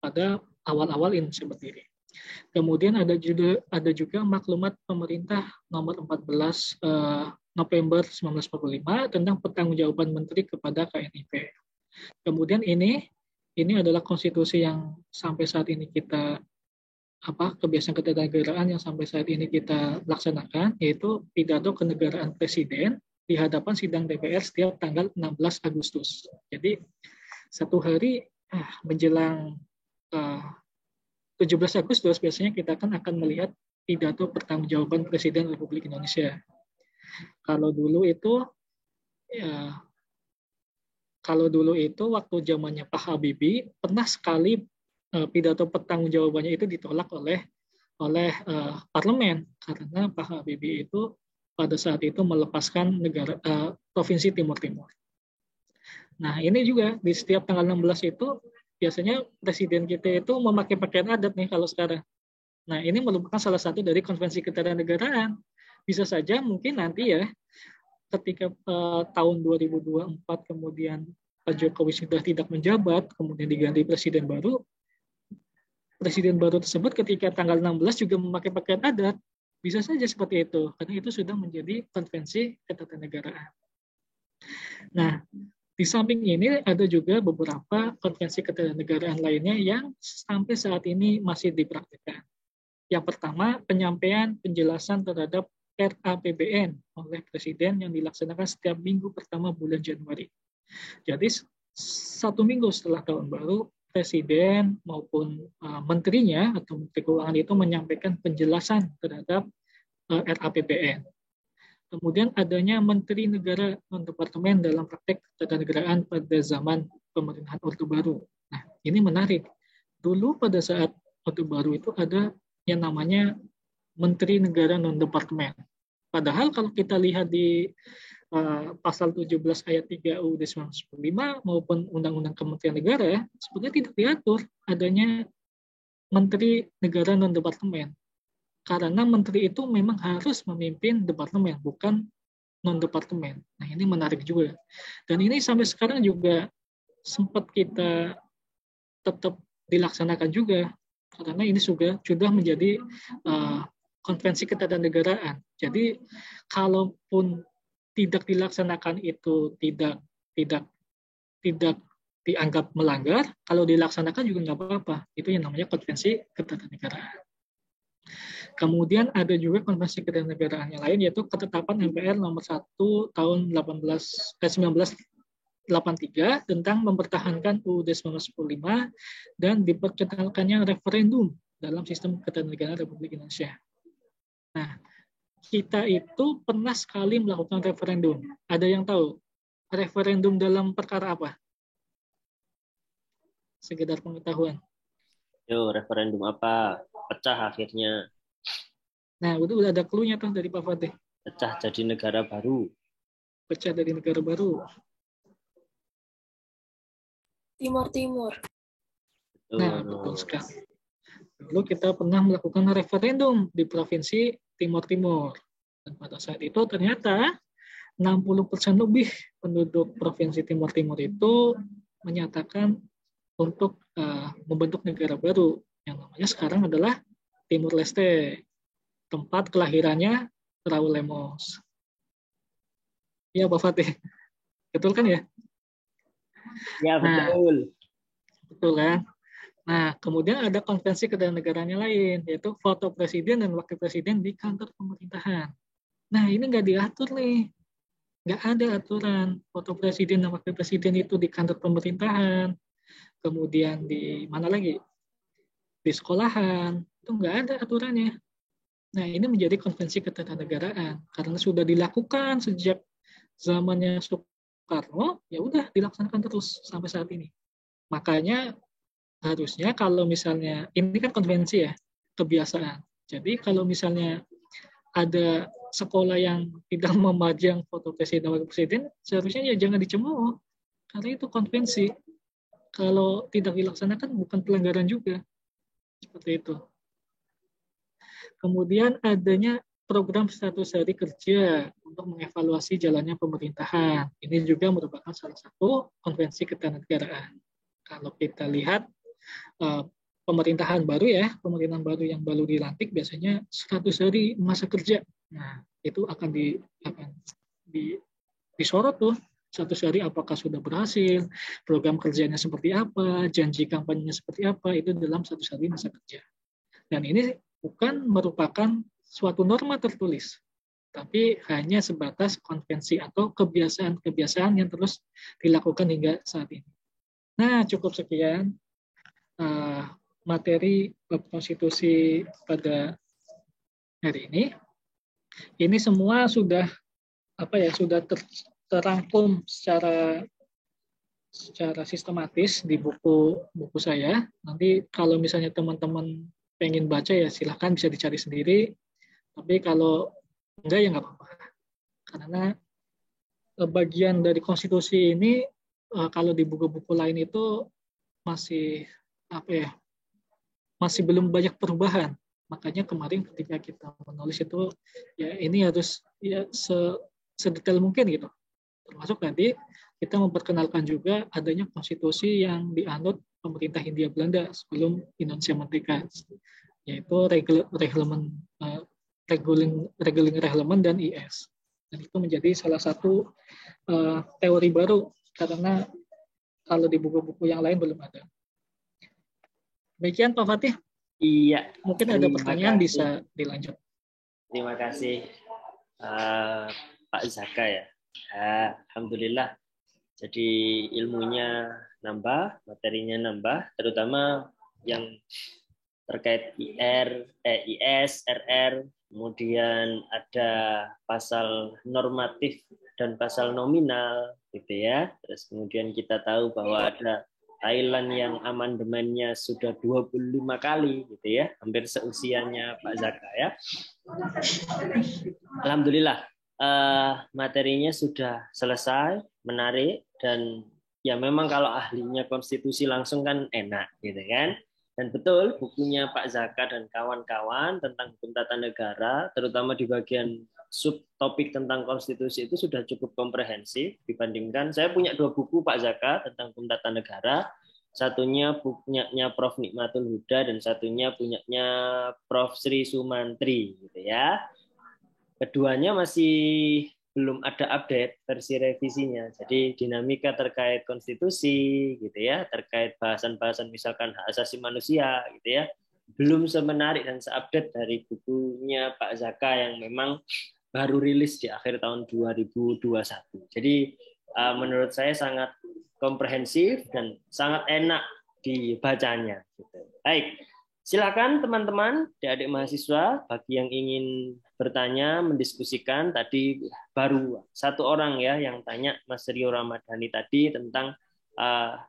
pada awal-awal Indonesia berdiri. Kemudian ada juga maklumat pemerintah nomor 14 November 1945 tentang pertanggungjawaban menteri kepada KNIP. Kemudian ini adalah konstitusi yang sampai saat ini kita kebiasaan ketatanegaraan yang sampai saat ini kita laksanakan, yaitu pidato kenegaraan presiden di hadapan sidang DPR setiap tanggal 16 Agustus. Jadi satu hari menjelang 17 Agustus biasanya kita akan melihat pidato pertanggungjawaban Presiden Republik Indonesia. Kalau dulu itu waktu zamannya Pak Habibie pernah sekali pidato pertanggungjawabannya itu ditolak oleh parlemen karena Pak Habibie itu pada saat itu melepaskan provinsi Timur Timur. Nah, ini juga di setiap tanggal 16 itu biasanya presiden kita itu memakai pakaian adat nih kalau sekarang. Nah, ini merupakan salah satu dari konvensi ketatanegaraan. Bisa saja mungkin nanti ya ketika tahun 2024 kemudian Pak Jokowi sudah tidak menjabat, kemudian diganti presiden baru tersebut ketika tanggal 16 juga memakai pakaian adat. Bisa saja seperti itu, karena itu sudah menjadi konvensi ketatanegaraan. Nah, di samping ini ada juga beberapa konvensi ketatanegaraan lainnya yang sampai saat ini masih dipraktikkan. Yang pertama, penyampaian penjelasan terhadap RAPBN oleh Presiden yang dilaksanakan setiap minggu pertama bulan Januari. Jadi, 1 minggu setelah tahun baru, Presiden maupun menterinya atau Menteri Keuangan itu menyampaikan penjelasan terhadap RAPBN. Kemudian adanya Menteri Negara Non-Departemen dalam praktek ketatanegaraan pada zaman pemerintahan Orde Baru. Nah, ini menarik. Dulu pada saat Orde Baru itu ada yang namanya Menteri Negara Non-Departemen. Padahal kalau kita lihat di pasal 17 ayat 3 UUD 1945 maupun Undang-Undang Kementerian Negara, sebenarnya tidak diatur adanya Menteri Negara Non-Departemen. Karena menteri itu memang harus memimpin departemen, bukan non-departemen. Nah, ini menarik juga. Dan ini sampai sekarang juga sempat kita tetap dilaksanakan juga, karena ini sudah menjadi konvensi ketatanegaraan. Jadi, kalaupun tidak dilaksanakan itu tidak dianggap melanggar, kalau dilaksanakan juga nggak apa-apa. Itu yang namanya konvensi ketatanegaraan. Kemudian ada juga konvensi ketatanegaraan yang lain, yaitu ketetapan MPR nomor 1 tahun 1983 tentang mempertahankan UUD 1945 dan diperkenalkannya referendum dalam sistem ketatanegaraan Republik Indonesia. Nah, kita itu pernah sekali melakukan referendum. Ada yang tahu referendum dalam perkara apa? Sekedar pengetahuan. Yo, referendum apa? Pecah akhirnya. Nah, udah ada clue-nya tuh dari Pak Fatih. Pecah jadi negara baru. Pecah dari negara baru. Timur. Nah, betul sekali. Lalu kita pernah melakukan referendum di Provinsi Timur Timur. Dan pada saat itu ternyata 60% lebih penduduk Provinsi Timur Timur itu menyatakan untuk membentuk negara baru. Yang namanya sekarang adalah Timur Leste. Tempat kelahirannya Raul Lemos. Iya, Pak Fatih. Betul kan ya? Ya, betul. Betul kan? Nah, kemudian ada konvensi ketatanegaraan yang lain, yaitu foto presiden dan wakil presiden di kantor pemerintahan. Nah, ini nggak diatur nih. Nggak ada aturan foto presiden dan wakil presiden itu di kantor pemerintahan. Kemudian di mana lagi? Di sekolahan. Itu nggak ada aturannya. Nah, ini menjadi konvensi ketatanegaraan karena sudah dilakukan sejak zamannya Soekarno, ya udah dilaksanakan terus sampai saat ini. Makanya harusnya kalau misalnya ini kan konvensi ya, kebiasaan. Jadi kalau misalnya ada sekolah yang tidak memajang foto presiden dan wakil presiden, seharusnya ya jangan dicemooh karena itu konvensi. Kalau tidak dilaksanakan bukan pelanggaran juga. Seperti itu. Kemudian adanya program 100 hari kerja untuk mengevaluasi jalannya pemerintahan. Ini juga merupakan salah satu konvensi ketenagaran. Kalau kita lihat pemerintahan baru yang baru dilantik biasanya 100 hari masa kerja. Nah, itu akan disorot tuh 100 hari apakah sudah berhasil, program kerjanya seperti apa, janji kampanyenya seperti apa, itu dalam 100 hari masa kerja. Dan ini bukan merupakan suatu norma tertulis, tapi hanya sebatas konvensi atau kebiasaan-kebiasaan yang terus dilakukan hingga saat ini. Nah, cukup sekian materi bab konstitusi pada hari ini. Ini semua sudah terangkum secara sistematis di buku saya. Nanti kalau misalnya teman-teman pengen baca ya silahkan bisa dicari sendiri. Tapi kalau enggak ya nggak apa-apa. Karena bagian dari konstitusi ini kalau di buku-buku lain itu masih masih belum banyak perubahan. Makanya kemarin ketika kita menulis itu ya ini harus ya sedetail mungkin gitu. Termasuk nanti kita memperkenalkan juga adanya konstitusi yang dianut pemerintah Hindia Belanda sebelum Indonesia merdeka, yaitu Reguling Reglement dan IS. Dan itu menjadi salah satu teori baru karena kalau di buku-buku yang lain belum ada. Demikian Pak Fatih. Iya. Mungkin ada pertanyaan bisa dilanjut. Terima kasih Pak Zaka ya. Alhamdulillah. Jadi ilmunya nambah, materinya nambah, terutama yang terkait IS, RR, kemudian ada pasal normatif dan pasal nominal, gitu ya. Terus kemudian kita tahu bahwa ada Thailand yang amandemennya sudah 25 kali, gitu ya, hampir seusianya Pak Zaka ya. Alhamdulillah. Materinya sudah selesai, menarik, dan ya memang kalau ahlinya konstitusi langsung kan enak gitu kan. Dan betul bukunya Pak Zaka dan kawan-kawan tentang hukum tata negara, terutama di bagian subtopik tentang konstitusi itu sudah cukup komprehensif dibandingkan saya punya 2 buku Pak Zaka tentang hukum tata negara. Satunya punyanya Prof. Nikmatul Huda dan satunya punyanya Prof. Sri Sumantri gitu ya. Keduanya masih belum ada update versi revisinya. Jadi dinamika terkait konstitusi gitu ya, terkait bahasan-bahasan misalkan hak asasi manusia gitu ya, belum semenarik dan seupdate dari bukunya Pak Zaka yang memang baru rilis di akhir tahun 2021. Jadi menurut saya sangat komprehensif dan sangat enak dibacanya gitu. Baik. Silakan teman-teman, adik-adik mahasiswa, bagi yang ingin bertanya, mendiskusikan. Tadi baru 1 orang ya yang tanya, Mas Rio Ramadhani tadi tentang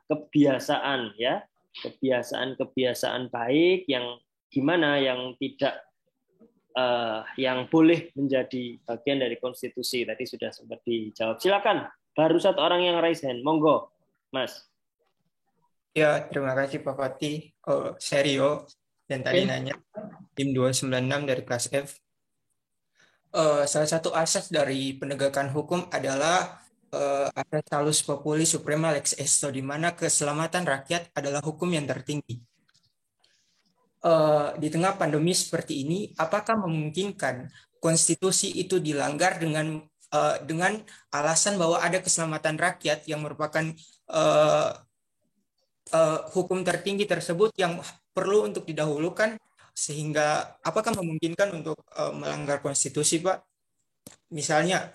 kebiasaan ya, kebiasaan baik yang gimana yang tidak yang boleh menjadi bagian dari konstitusi. Tadi sudah sempat dijawab. Silakan, baru 1 orang yang raise hand. Monggo, Mas. Ya, terima kasih Pak Fatih. Serio. Dan tadi nanya tim 296 dari kelas F. Salah satu asas dari penegakan hukum adalah asas salus populi suprema lex esto, di mana keselamatan rakyat adalah hukum yang tertinggi. Di tengah pandemi seperti ini, apakah memungkinkan konstitusi itu dilanggar dengan alasan bahwa ada keselamatan rakyat yang merupakan hukum tertinggi tersebut yang perlu untuk didahulukan, sehingga apakah memungkinkan untuk melanggar konstitusi, Pak? Misalnya,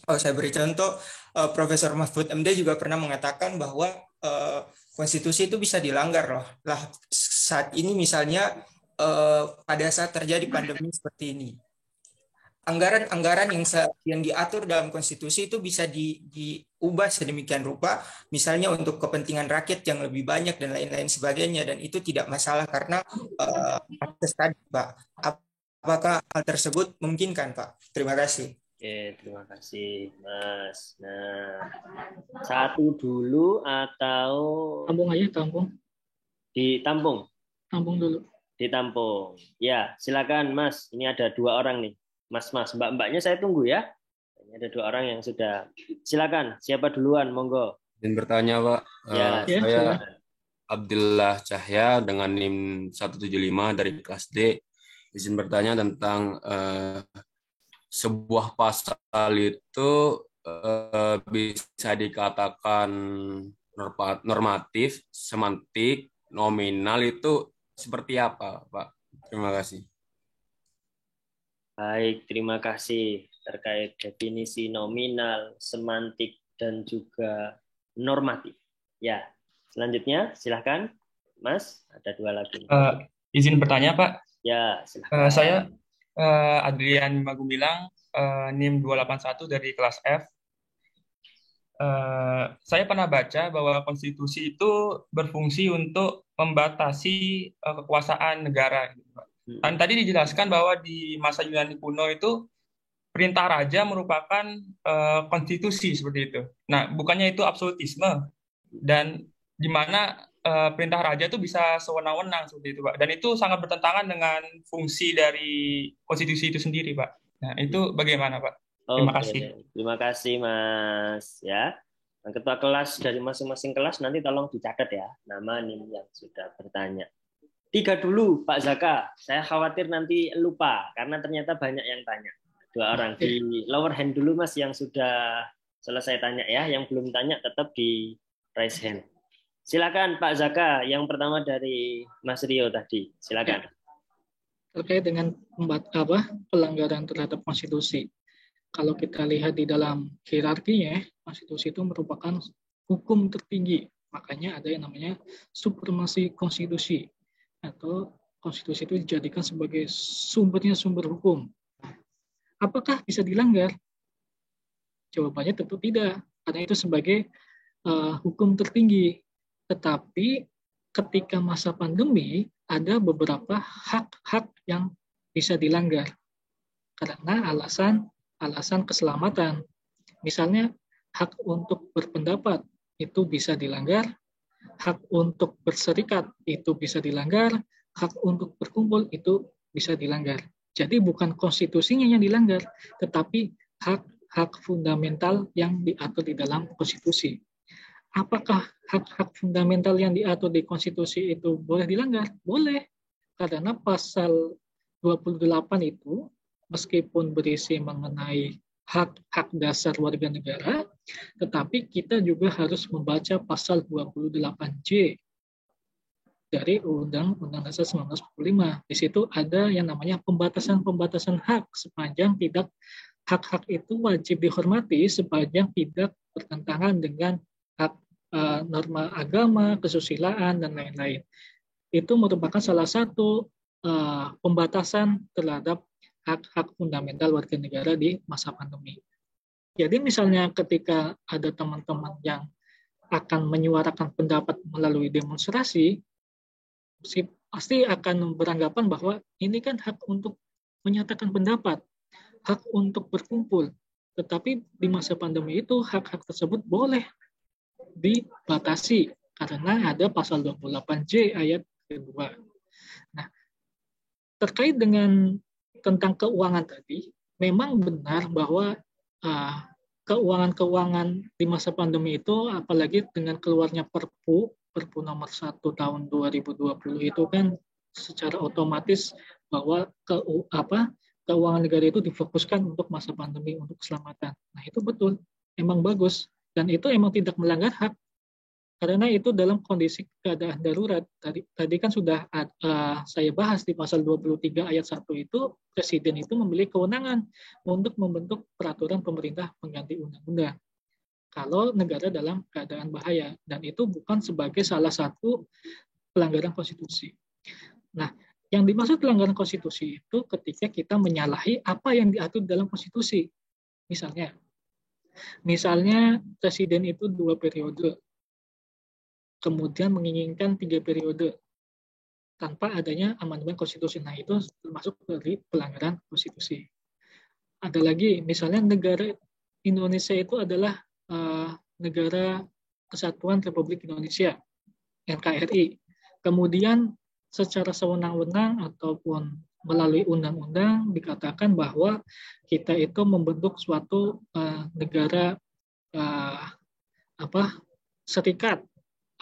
saya beri contoh, Profesor Mahfud MD juga pernah mengatakan bahwa konstitusi itu bisa dilanggar loh. Lah saat ini misalnya pada saat terjadi pandemi seperti ini, anggaran-anggaran yang diatur dalam konstitusi itu bisa diubah sedemikian rupa, misalnya untuk kepentingan rakyat yang lebih banyak dan lain-lain sebagainya, dan itu tidak masalah karena akses tadi, Pak. Apakah hal tersebut memungkinkan, Pak? Terima kasih. Oke, terima kasih, Mas. Nah, 1 dulu atau Tampung aja, tampung. Ditampung? Tampung dulu. Ditampung. Ya, silakan, Mas. Ini ada 2 orang nih. Mas-mas, mbak-mbaknya saya tunggu ya. Ada 2 orang yang sudah. Silakan, siapa duluan? Monggo. Izin bertanya, Pak. Ya, Ya, Saya silakan. Abdullah Cahya dengan NIM 175 dari kelas D. Izin bertanya tentang sebuah pasal itu bisa dikatakan normatif, semantik, nominal itu seperti apa, Pak? Terima kasih. Baik, terima kasih terkait definisi nominal, semantik, dan juga normatif. Ya, selanjutnya silahkan, Mas. Ada 2 lagi. Izin bertanya, Pak. Ya, silahkan. Saya Adrian Magumilang, NIM 281 dari kelas F. Saya pernah baca bahwa konstitusi itu berfungsi untuk membatasi kekuasaan negara, gitu, Pak. Dan tadi dijelaskan bahwa di masa Yunani kuno itu perintah raja merupakan konstitusi seperti itu. Nah, bukannya itu absolutisme dan di mana perintah raja itu bisa sewenang-wenang seperti itu, Pak. Dan itu sangat bertentangan dengan fungsi dari konstitusi itu sendiri, Pak. Nah, itu bagaimana, Pak? Terima kasih. Terima kasih, Mas. Ya, ketua kelas dari masing-masing kelas nanti tolong dicatat ya nama NIM yang sudah bertanya. 3 dulu, Pak Zaka. Saya khawatir nanti lupa karena ternyata banyak yang tanya. 2 orang di lower hand dulu, Mas, yang sudah selesai tanya ya. Yang belum tanya tetap di raise hand. Silakan Pak Zaka, yang pertama dari Mas Rio tadi. Silakan. Terkait dengan pelanggaran terhadap konstitusi. Kalau kita lihat di dalam hierarkinya, konstitusi itu merupakan hukum tertinggi. Makanya ada yang namanya supremasi konstitusi, atau konstitusi itu dijadikan sebagai sumber hukum. Apakah bisa dilanggar? Jawabannya tentu tidak, karena itu sebagai hukum tertinggi. Tetapi ketika masa pandemi, ada beberapa hak-hak yang bisa dilanggar karena alasan keselamatan. Misalnya hak untuk berpendapat itu bisa dilanggar, hak untuk berserikat itu bisa dilanggar, hak untuk berkumpul itu bisa dilanggar. Jadi bukan konstitusinya yang dilanggar, tetapi hak-hak fundamental yang diatur di dalam konstitusi. Apakah hak-hak fundamental yang diatur di konstitusi itu boleh dilanggar? Boleh. Karena pasal 28 itu meskipun berisi mengenai hak-hak dasar warga negara, tetapi kita juga harus membaca pasal 28J dari Undang-Undang Dasar 1945. Di situ ada yang namanya pembatasan hak sepanjang tidak hak-hak itu wajib dihormati sepanjang tidak bertentangan dengan hak norma agama, kesusilaan, dan lain-lain. Itu merupakan salah satu pembatasan terhadap hak-hak fundamental warga negara di masa pandemi. Jadi misalnya ketika ada teman-teman yang akan menyuarakan pendapat melalui demonstrasi, pasti akan beranggapan bahwa ini kan hak untuk menyatakan pendapat, hak untuk berkumpul. Tetapi di masa pandemi itu hak-hak tersebut boleh dibatasi karena ada pasal 28J ayat kedua. Nah, terkait dengan tentang keuangan tadi, memang benar bahwa keuangan di masa pandemi itu, apalagi dengan keluarnya Perpu nomor 1 tahun 2020 itu kan secara otomatis bahwa keuangan negara itu difokuskan untuk masa pandemi, untuk keselamatan. Nah, itu betul, emang bagus. Dan itu emang tidak melanggar hak. Karena itu dalam kondisi keadaan darurat. Tadi kan sudah saya bahas di pasal 23 ayat 1 itu, Presiden itu memiliki kewenangan untuk membentuk peraturan pemerintah pengganti undang-undang. Kalau negara dalam keadaan bahaya. Dan itu bukan sebagai salah satu pelanggaran konstitusi. Nah, yang dimaksud pelanggaran konstitusi itu ketika kita menyalahi apa yang diatur dalam konstitusi. Misalnya presiden itu 2 periode, kemudian menginginkan 3 periode tanpa adanya amandemen konstitusi. Nah, itu termasuk dari pelanggaran konstitusi. Ada lagi, misalnya negara Indonesia itu adalah negara Kesatuan Republik Indonesia, NKRI. Kemudian secara sewenang-wenang ataupun melalui undang-undang dikatakan bahwa kita itu membentuk suatu negara serikat,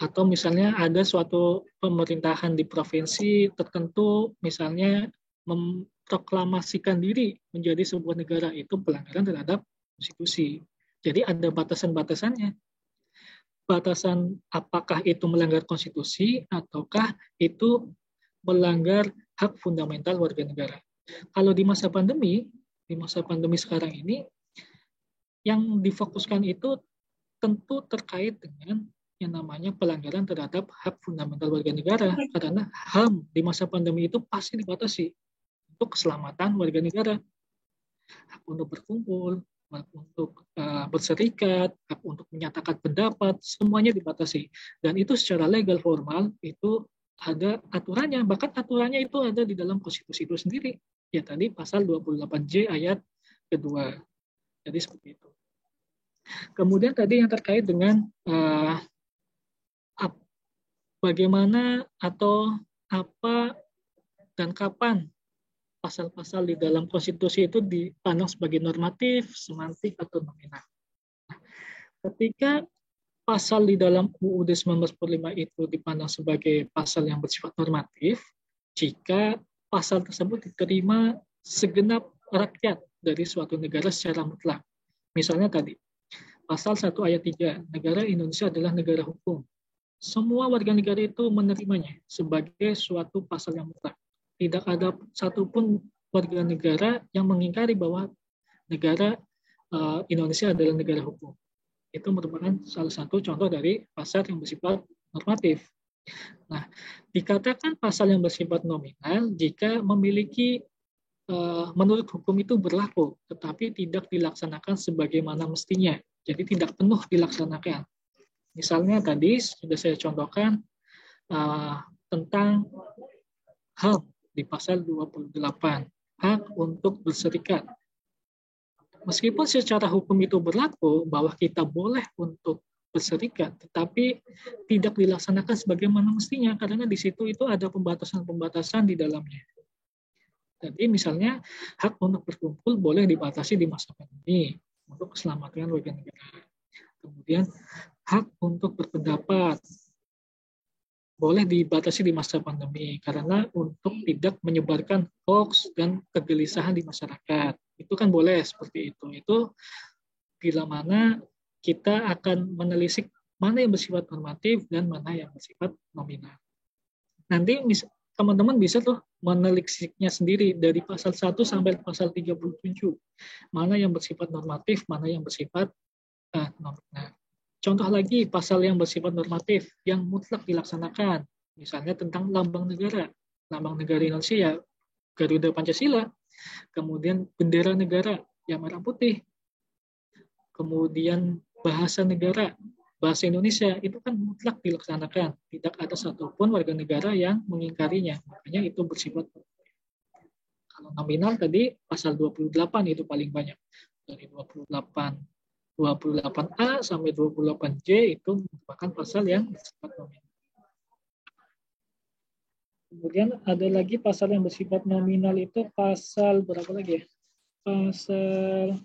atau misalnya ada suatu pemerintahan di provinsi tertentu misalnya memproklamasikan diri menjadi sebuah negara, itu pelanggaran terhadap konstitusi. Jadi ada batasan-batasannya. Batasan apakah itu melanggar konstitusi ataukah itu melanggar hak fundamental warga negara. Kalau di masa pandemi sekarang ini, yang difokuskan itu tentu terkait dengan yang namanya pelanggaran terhadap hak fundamental warga negara, karena HAM di masa pandemi itu pasti dibatasi untuk keselamatan warga negara. Hak untuk berkumpul, hak untuk berserikat, hak untuk menyatakan pendapat, semuanya dibatasi. Dan itu secara legal formal itu ada aturannya, bahkan aturannya itu ada di dalam konstitusi itu sendiri. Ya tadi pasal 28J ayat kedua. Jadi seperti itu. Kemudian tadi yang terkait dengan bagaimana atau apa dan kapan pasal-pasal di dalam konstitusi itu dipandang sebagai normatif, semantik, atau nominal. Ketika pasal di dalam UUD 1945 itu dipandang sebagai pasal yang bersifat normatif, jika pasal tersebut diterima segenap rakyat dari suatu negara secara mutlak. Misalnya tadi, pasal 1 ayat 3, negara Indonesia adalah negara hukum. Semua warga negara itu menerimanya sebagai suatu pasal yang mutlak. Tidak ada satupun warga negara yang mengingkari bahwa negara Indonesia adalah negara hukum. Itu merupakan salah satu contoh dari pasal yang bersifat normatif. Nah, dikatakan pasal yang bersifat nominal jika memiliki menurut hukum itu berlaku, tetapi tidak dilaksanakan sebagaimana mestinya. Jadi tidak penuh dilaksanakan. Misalnya tadi sudah saya contohkan tentang HAM di pasal 28, hak untuk berserikat. Meskipun secara hukum itu berlaku bahwa kita boleh untuk berserikat, tetapi tidak dilaksanakan sebagaimana mestinya karena di situ itu ada pembatasan-pembatasan di dalamnya. Jadi misalnya hak untuk berkumpul boleh dibatasi di masa pandemi untuk keselamatan warga negara. Kemudian hak untuk berpendapat boleh dibatasi di masa pandemi karena untuk tidak menyebarkan hoax dan kegelisahan di masyarakat. Itu kan boleh seperti itu. Itu bila mana kita akan menelisik mana yang bersifat normatif dan mana yang bersifat nominal. Nanti teman-teman bisa tuh menelisiknya sendiri dari pasal 1 sampai pasal 37. Mana yang bersifat normatif, mana yang bersifat nominal. Contoh lagi pasal yang bersifat normatif yang mutlak dilaksanakan, misalnya tentang lambang negara. Lambang negara Indonesia ya Garuda Pancasila, kemudian bendera negara yang merah putih, kemudian bahasa negara, bahasa Indonesia itu kan mutlak dilaksanakan. Tidak ada satupun warga negara yang mengingkarinya, makanya itu bersifat. Kalau nominal tadi pasal 28 itu paling banyak, dari 28A sampai 28J itu merupakan pasal yang bersifat nominal. Kemudian ada lagi pasal yang bersifat nominal itu pasal berapa lagi ya? Pasal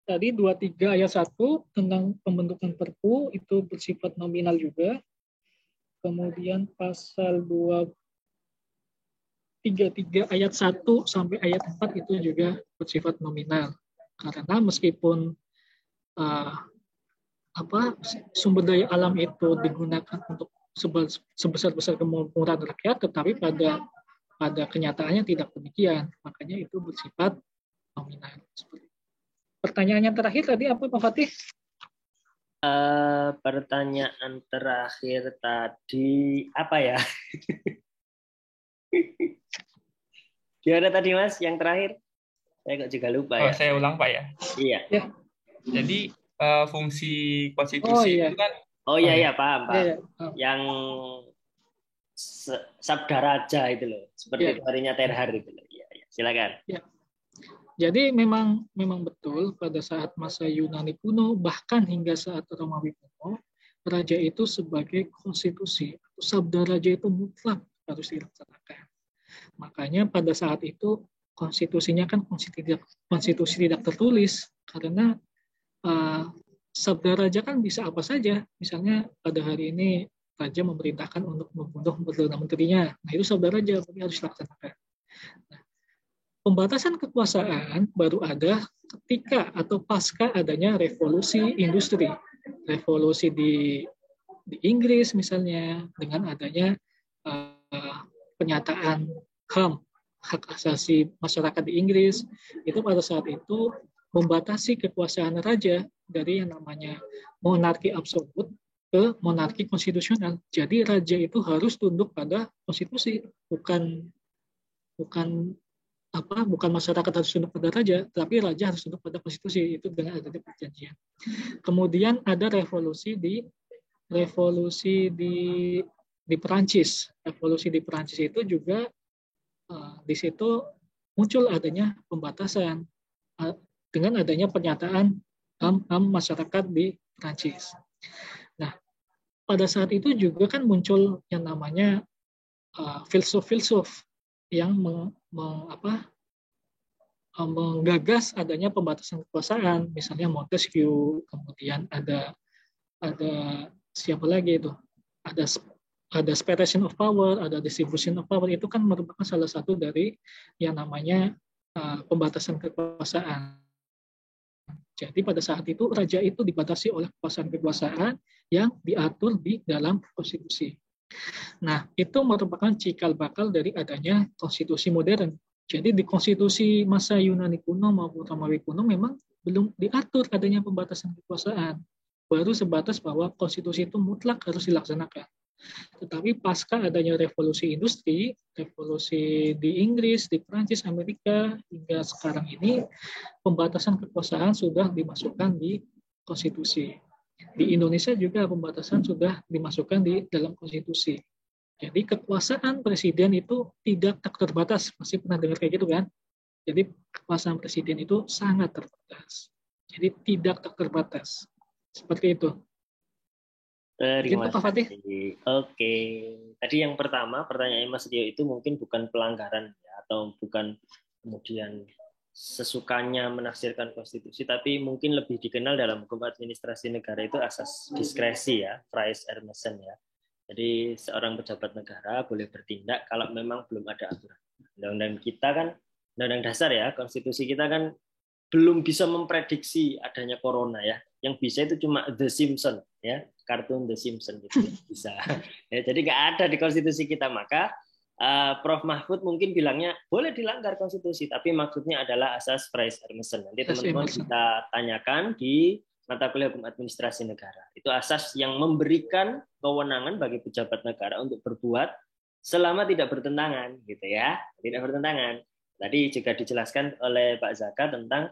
tadi 23 ayat 1 tentang pembentukan Perpu itu bersifat nominal juga. Kemudian pasal 233 ayat 1 sampai ayat 4 itu juga bersifat nominal. Karena meskipun sumber daya alam itu digunakan untuk sebesar-besar kemampuan rakyat, tetapi pada kenyataannya tidak demikian. Makanya itu bersifat nominal. Pertanyaan yang terakhir tadi apa Pak Fatih? Pertanyaan terakhir tadi apa ya? Gimana tadi Mas? Yang terakhir? Saya kok juga lupa ya. Saya ulang Pak ya. Iya. Ya. Jadi fungsi konstitusi itu kan. Oh iya paham. Ya. Yang sabda raja itu loh, seperti teorinya Terhar itu loh. Iya. Silakan. Ya. Jadi memang betul pada saat masa Yunani kuno bahkan hingga saat Romawi kuno, raja itu sebagai konstitusi atau sabda raja itu mutlak harus dilaksanakan. Makanya pada saat itu konstitusinya kan konstitusi tidak tertulis, karena sabda raja kan bisa apa saja. Misalnya pada hari ini raja memerintahkan untuk membunuh perdana menterinya. Nah itu sabda raja, berarti harus dilaksanakan. Nah, pembatasan kekuasaan baru ada ketika atau pasca adanya revolusi industri. Revolusi di Inggris misalnya, dengan adanya penyataan HAM, hak asasi masyarakat di Inggris, itu pada saat itu membatasi kekuasaan raja dari yang namanya monarki absolut ke monarki konstitusional. Jadi raja itu harus tunduk pada konstitusi, bukan masyarakat harus tunduk pada raja, tapi raja harus tunduk pada konstitusi. Itu dengan adanya perjanjian. Kemudian ada revolusi di Perancis. Revolusi di Perancis itu juga di situ muncul adanya pembatasan dengan adanya pernyataan HAM masyarakat di Perancis. Nah, pada saat itu juga kan muncul yang namanya filsuf-filsuf yang menggagas adanya pembatasan kekuasaan, misalnya Montesquieu, kemudian ada siapa lagi itu? Ada separation of power, ada distribution of power, itu kan merupakan salah satu dari yang namanya pembatasan kekuasaan. Jadi pada saat itu raja itu dibatasi oleh kekuasaan yang diatur di dalam konstitusi. Nah, itu merupakan cikal bakal dari adanya konstitusi modern. Jadi di konstitusi masa Yunani kuno maupun Romawi kuno memang belum diatur adanya pembatasan kekuasaan. Baru sebatas bahwa konstitusi itu mutlak harus dilaksanakan. Tetapi pasca adanya revolusi industri, revolusi di Inggris, di Prancis, Amerika, hingga sekarang ini, pembatasan kekuasaan sudah dimasukkan di konstitusi. Di Indonesia juga pembatasan sudah dimasukkan di dalam konstitusi. Jadi kekuasaan presiden itu tidak tak terbatas. Masih pernah dengar kayak gitu kan? Jadi kekuasaan presiden itu sangat terbatas. Jadi tidak tak terbatas. Seperti itu. Terima Pak Fatih. kasih. Oke. Tadi yang pertama, pertanyaan Mas Dio itu mungkin bukan pelanggaran ya, atau bukan kemudian sesukanya menafsirkan konstitusi, tapi mungkin lebih dikenal dalam hukum administrasi negara itu asas diskresi ya, Fries Hermansen ya. Jadi seorang pejabat negara boleh bertindak kalau memang belum ada aturan. Undang-undang kita kan, undang-undang dasar ya, konstitusi kita kan belum bisa memprediksi adanya corona ya. Yang bisa itu cuma The Simpsons ya, kartun The Simpsons gitu bisa. Ya, jadi nggak ada di konstitusi kita, maka Prof. Mahfud mungkin bilangnya boleh dilanggar konstitusi, tapi maksudnya adalah asas Fries Hermansen. Nanti teman-teman kita tanyakan di mata kuliah hukum administrasi negara. Itu asas yang memberikan kewenangan bagi pejabat negara untuk berbuat selama tidak bertentangan, gitu ya, tidak bertentangan. Tadi juga dijelaskan oleh Pak Zaka tentang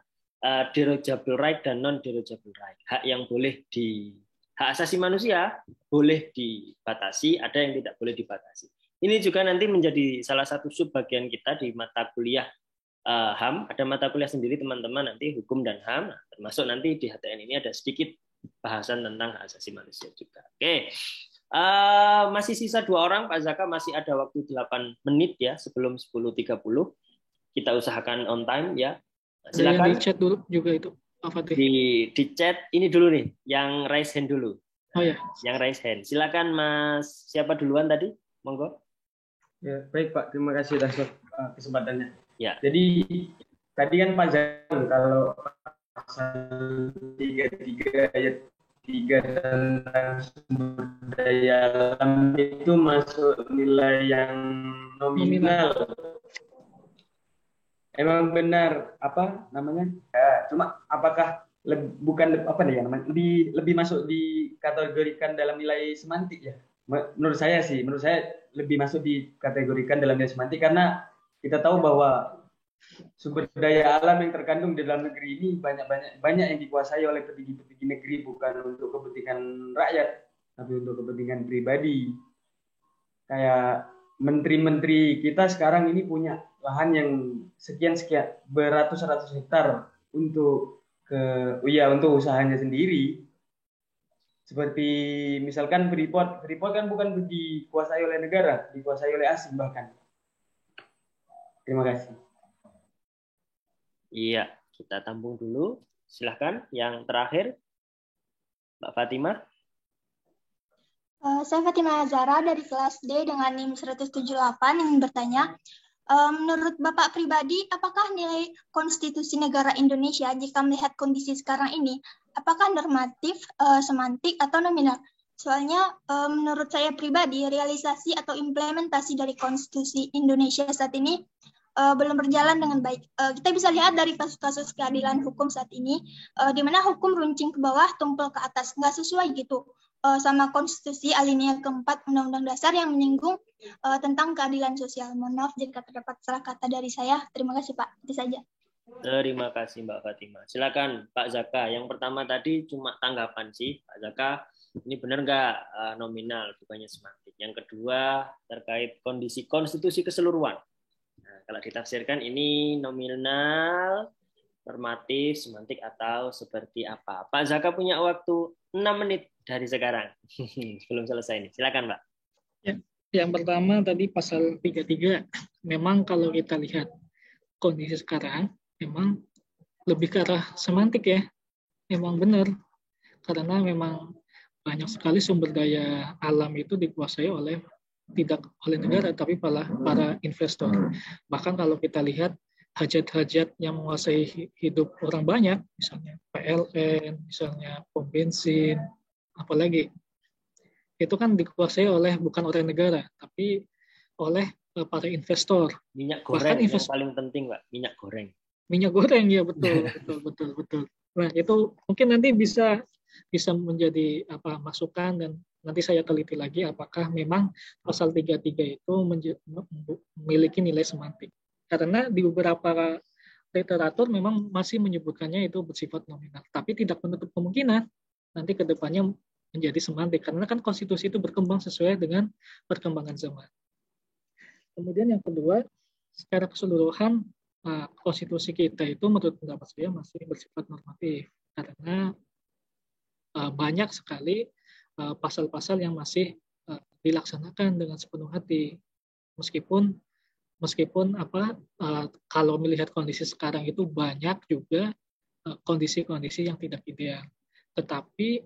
derogable right dan non derogable right. Hak yang boleh hak asasi manusia boleh dibatasi, ada yang tidak boleh dibatasi. Ini juga nanti menjadi salah satu subbagian kita di mata kuliah HAM. Ada mata kuliah sendiri teman-teman nanti hukum dan HAM. Nah, termasuk nanti di HTN ini ada sedikit bahasan tentang hak asasi manusia juga. Oke. Masih sisa 2 orang, Pak Zaka masih ada waktu 8 menit ya sebelum 10.30. Kita usahakan on time ya. Silakan. Di chat dulu juga itu, Pak Fatih. Di chat ini dulu nih, yang raise hand dulu. Oh ya. Yang raise hand. Silakan Mas, siapa duluan tadi? Monggo. Ya, baik Pak, terima kasih atas kesempatannya. Ya. Jadi tadi kan Pak Jan kalau pasal 33 ayat 3 tentang sumber daya alam itu masuk nilai yang nominal. Emang benar apa namanya? Ya, cuma apakah bukan apa nih ya namanya? Lebih masuk dikategorikan dalam nilai semantik ya? Menurut saya lebih masuk dikategorikan dalam nilai semantik karena kita tahu bahwa sumber daya alam yang terkandung di dalam negeri ini banyak yang dikuasai oleh petinggi-petinggi negeri, bukan untuk kepentingan rakyat tapi untuk kepentingan pribadi. Kayak menteri-menteri kita sekarang ini punya lahan yang sekian beratus-ratus hektar untuk untuk usahanya sendiri. Seperti misalkan Freeport kan bukan dikuasai oleh negara, dikuasai oleh asing bahkan. Terima kasih. Iya, kita tampung dulu. Silahkan yang terakhir, Mbak Fatimah. Saya Fatimah Azara dari kelas D dengan NIM 178 ingin bertanya, menurut Bapak pribadi, apakah nilai konstitusi negara Indonesia jika melihat kondisi sekarang ini, apakah normatif, semantik, atau nominal? Soalnya menurut saya pribadi, realisasi atau implementasi dari konstitusi Indonesia saat ini belum berjalan dengan baik. Kita bisa lihat dari kasus-kasus keadilan hukum saat ini, di mana hukum runcing ke bawah, tumpul ke atas, nggak sesuai gitu sama konstitusi alinea keempat Undang-Undang Dasar yang menyinggung tentang keadilan sosial. Mohon maaf jika terdapat salah kata dari saya. Terima kasih Pak. Itu saja. Terima kasih Mbak Fatimah. Silakan Pak Zaka. Yang pertama tadi cuma tanggapan sih, Pak Zaka. Ini benar nggak nominal, bukannya semantik. Yang kedua terkait kondisi konstitusi keseluruhan. Nah, kalau ditafsirkan ini nominal, normatif, semantik, atau seperti apa? Pak Zaka punya waktu 6 menit dari sekarang. Sebelum selesai ini. Silakan, Mbak. Ya, yang pertama tadi pasal 33. Memang kalau kita lihat kondisi sekarang, memang lebih ke arah semantik ya. Memang benar. Karena memang banyak sekali sumber daya alam itu dikuasai tidak oleh negara, tapi para investor. Bahkan kalau kita lihat hajat-hajat yang menguasai hidup orang banyak, misalnya PLN, misalnya pom bensin, apalagi itu kan dikuasai bukan oleh negara, tapi oleh para investor. Minyak goreng yang paling penting, Pak. Minyak goreng. Minyak goreng ya betul. Nah itu mungkin nanti bisa menjadi masukan, dan nanti saya teliti lagi apakah memang pasal 33 itu memiliki nilai semantik. Karena di beberapa literatur memang masih menyebutkannya itu bersifat nominal, tapi tidak menutup kemungkinan nanti ke depannya menjadi semantik, karena kan konstitusi itu berkembang sesuai dengan perkembangan zaman. Kemudian yang kedua, secara keseluruhan konstitusi kita itu menurut pendapat saya masih bersifat normatif, karena banyak sekali pasal-pasal yang masih dilaksanakan dengan sepenuh hati, meskipun kalau melihat kondisi sekarang itu banyak juga kondisi-kondisi yang tidak ideal. Tetapi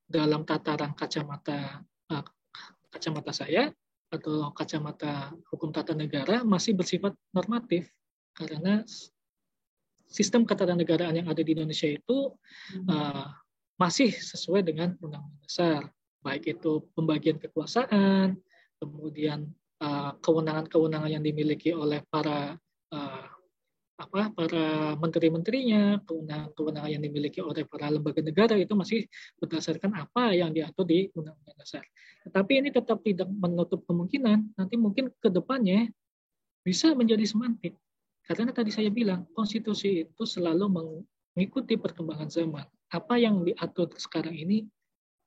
dalam tataran kacamata saya atau kacamata hukum tata negara masih bersifat normatif, karena sistem ketatanegaraan yang ada di Indonesia itu masih sesuai dengan Undang-Undang Dasar, baik itu pembagian kekuasaan, kemudian kewenangan-kewenangan yang dimiliki oleh para menteri-menterinya, kewenangan yang dimiliki oleh para lembaga negara itu masih berdasarkan apa yang diatur di Undang-Undang Dasar. Tetapi ini tetap tidak menutup kemungkinan nanti mungkin ke depannya bisa menjadi semantik. Karena tadi saya bilang, konstitusi itu selalu mengikuti perkembangan zaman. Apa yang diatur sekarang ini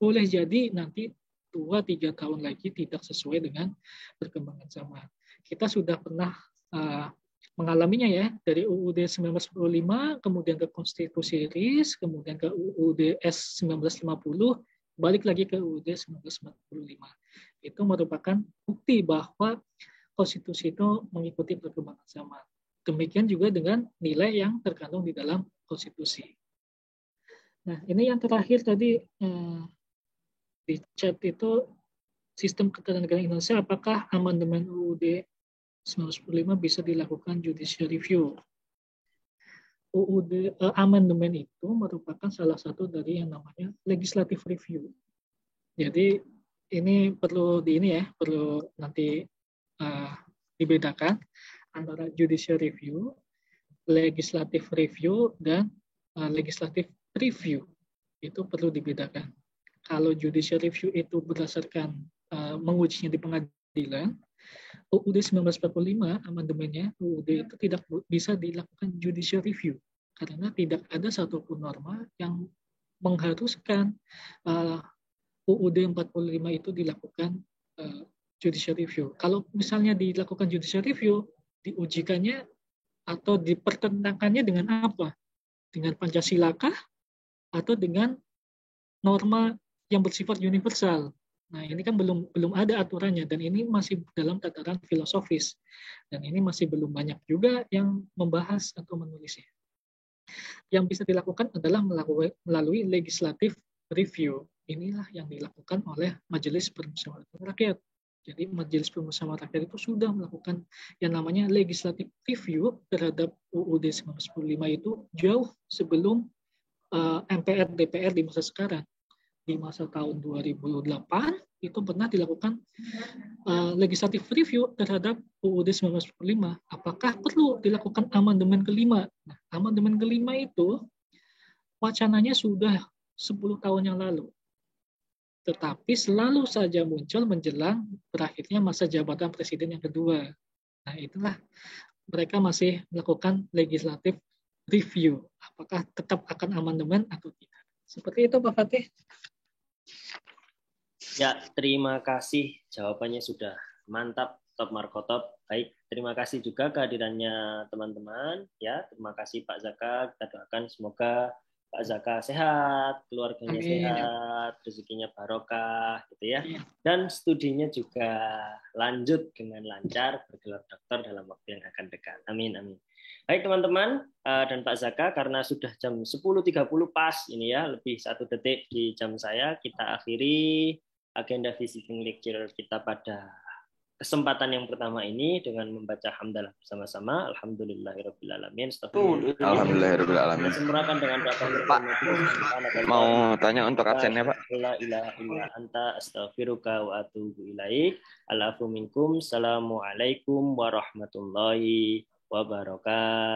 boleh jadi nanti 2-3 tahun lagi tidak sesuai dengan perkembangan zaman. Kita sudah pernah mengalaminya ya, dari UUD 1945, kemudian ke Konstitusi RIS, kemudian ke UUD S 1950, balik lagi ke UUD 1945. Itu merupakan bukti bahwa konstitusi itu mengikuti perkembangan zaman. Demikian juga dengan nilai yang terkandung di dalam konstitusi. Nah, ini yang terakhir tadi di chat itu, sistem ketatanegaraan Indonesia, apakah amandemen UUD 1945 bisa dilakukan judicial review? Amandemen itu merupakan salah satu dari yang namanya legislative review. Jadi ini perlu nanti dibedakan antara judicial review, legislative review, dan legislative review. Itu perlu dibedakan. Kalau judicial review itu berdasarkan mengujinya di pengadilan, UUD 1945 amandemennya, UUD itu tidak bisa dilakukan judicial review karena tidak ada satupun norma yang mengharuskan UUD 45 itu dilakukan judicial review. Kalau misalnya dilakukan judicial review, diujikannya atau dipertentangkannya dengan apa? Dengan Pancasila kah? Atau dengan norma yang bersifat universal? Nah, ini kan belum ada aturannya dan ini masih dalam tataran filosofis. Dan ini masih belum banyak juga yang membahas atau menulisnya. Yang bisa dilakukan adalah melalui legislative review. Inilah yang dilakukan oleh Majelis Permusyawaratan Rakyat. Jadi Majelis Permusyawaratan Rakyat itu sudah melakukan yang namanya legislative review terhadap UUD 1945 itu jauh sebelum MPR DPR di masa sekarang. Di masa tahun 2008 itu pernah dilakukan legislative review terhadap UUD 1945. Apakah perlu dilakukan amandemen kelima? Nah, amandemen kelima itu wacananya sudah 10 tahun yang lalu. Tetapi selalu saja muncul menjelang berakhirnya masa jabatan presiden yang kedua. Nah, itulah mereka masih melakukan legislative review. Apakah tetap akan amandemen atau tidak? Seperti itu, Pak Fatih. Ya, terima kasih. Jawabannya sudah mantap, top markotop. Baik, terima kasih juga kehadirannya teman-teman. Ya, terima kasih Pak Zaka. Kita doakan semoga Pak Zaka sehat, keluarganya Amin. sehat, rezekinya barokah, gitu ya. Dan studinya juga lanjut dengan lancar, bergelar dokter dalam waktu yang akan dekat. Amin, amin. Baik teman-teman dan Pak Zaka, karena sudah jam 10.30 pas ini ya, lebih 1 detik di jam saya, kita akhiri agenda visiting lecture kita pada kesempatan yang pertama ini dengan membaca hamdalah bersama-sama. Alhamdulillahirrabbilalamin. Alhamdulillahirrabbilalamin. Semurakan dengan doa Pak, mau tanya untuk absennya, Pak. La ilaha illa anta astaghfiruka wa atubu ilaik. Alafu minkum. Assalamualaikum warahmatullahi wabarakatuh.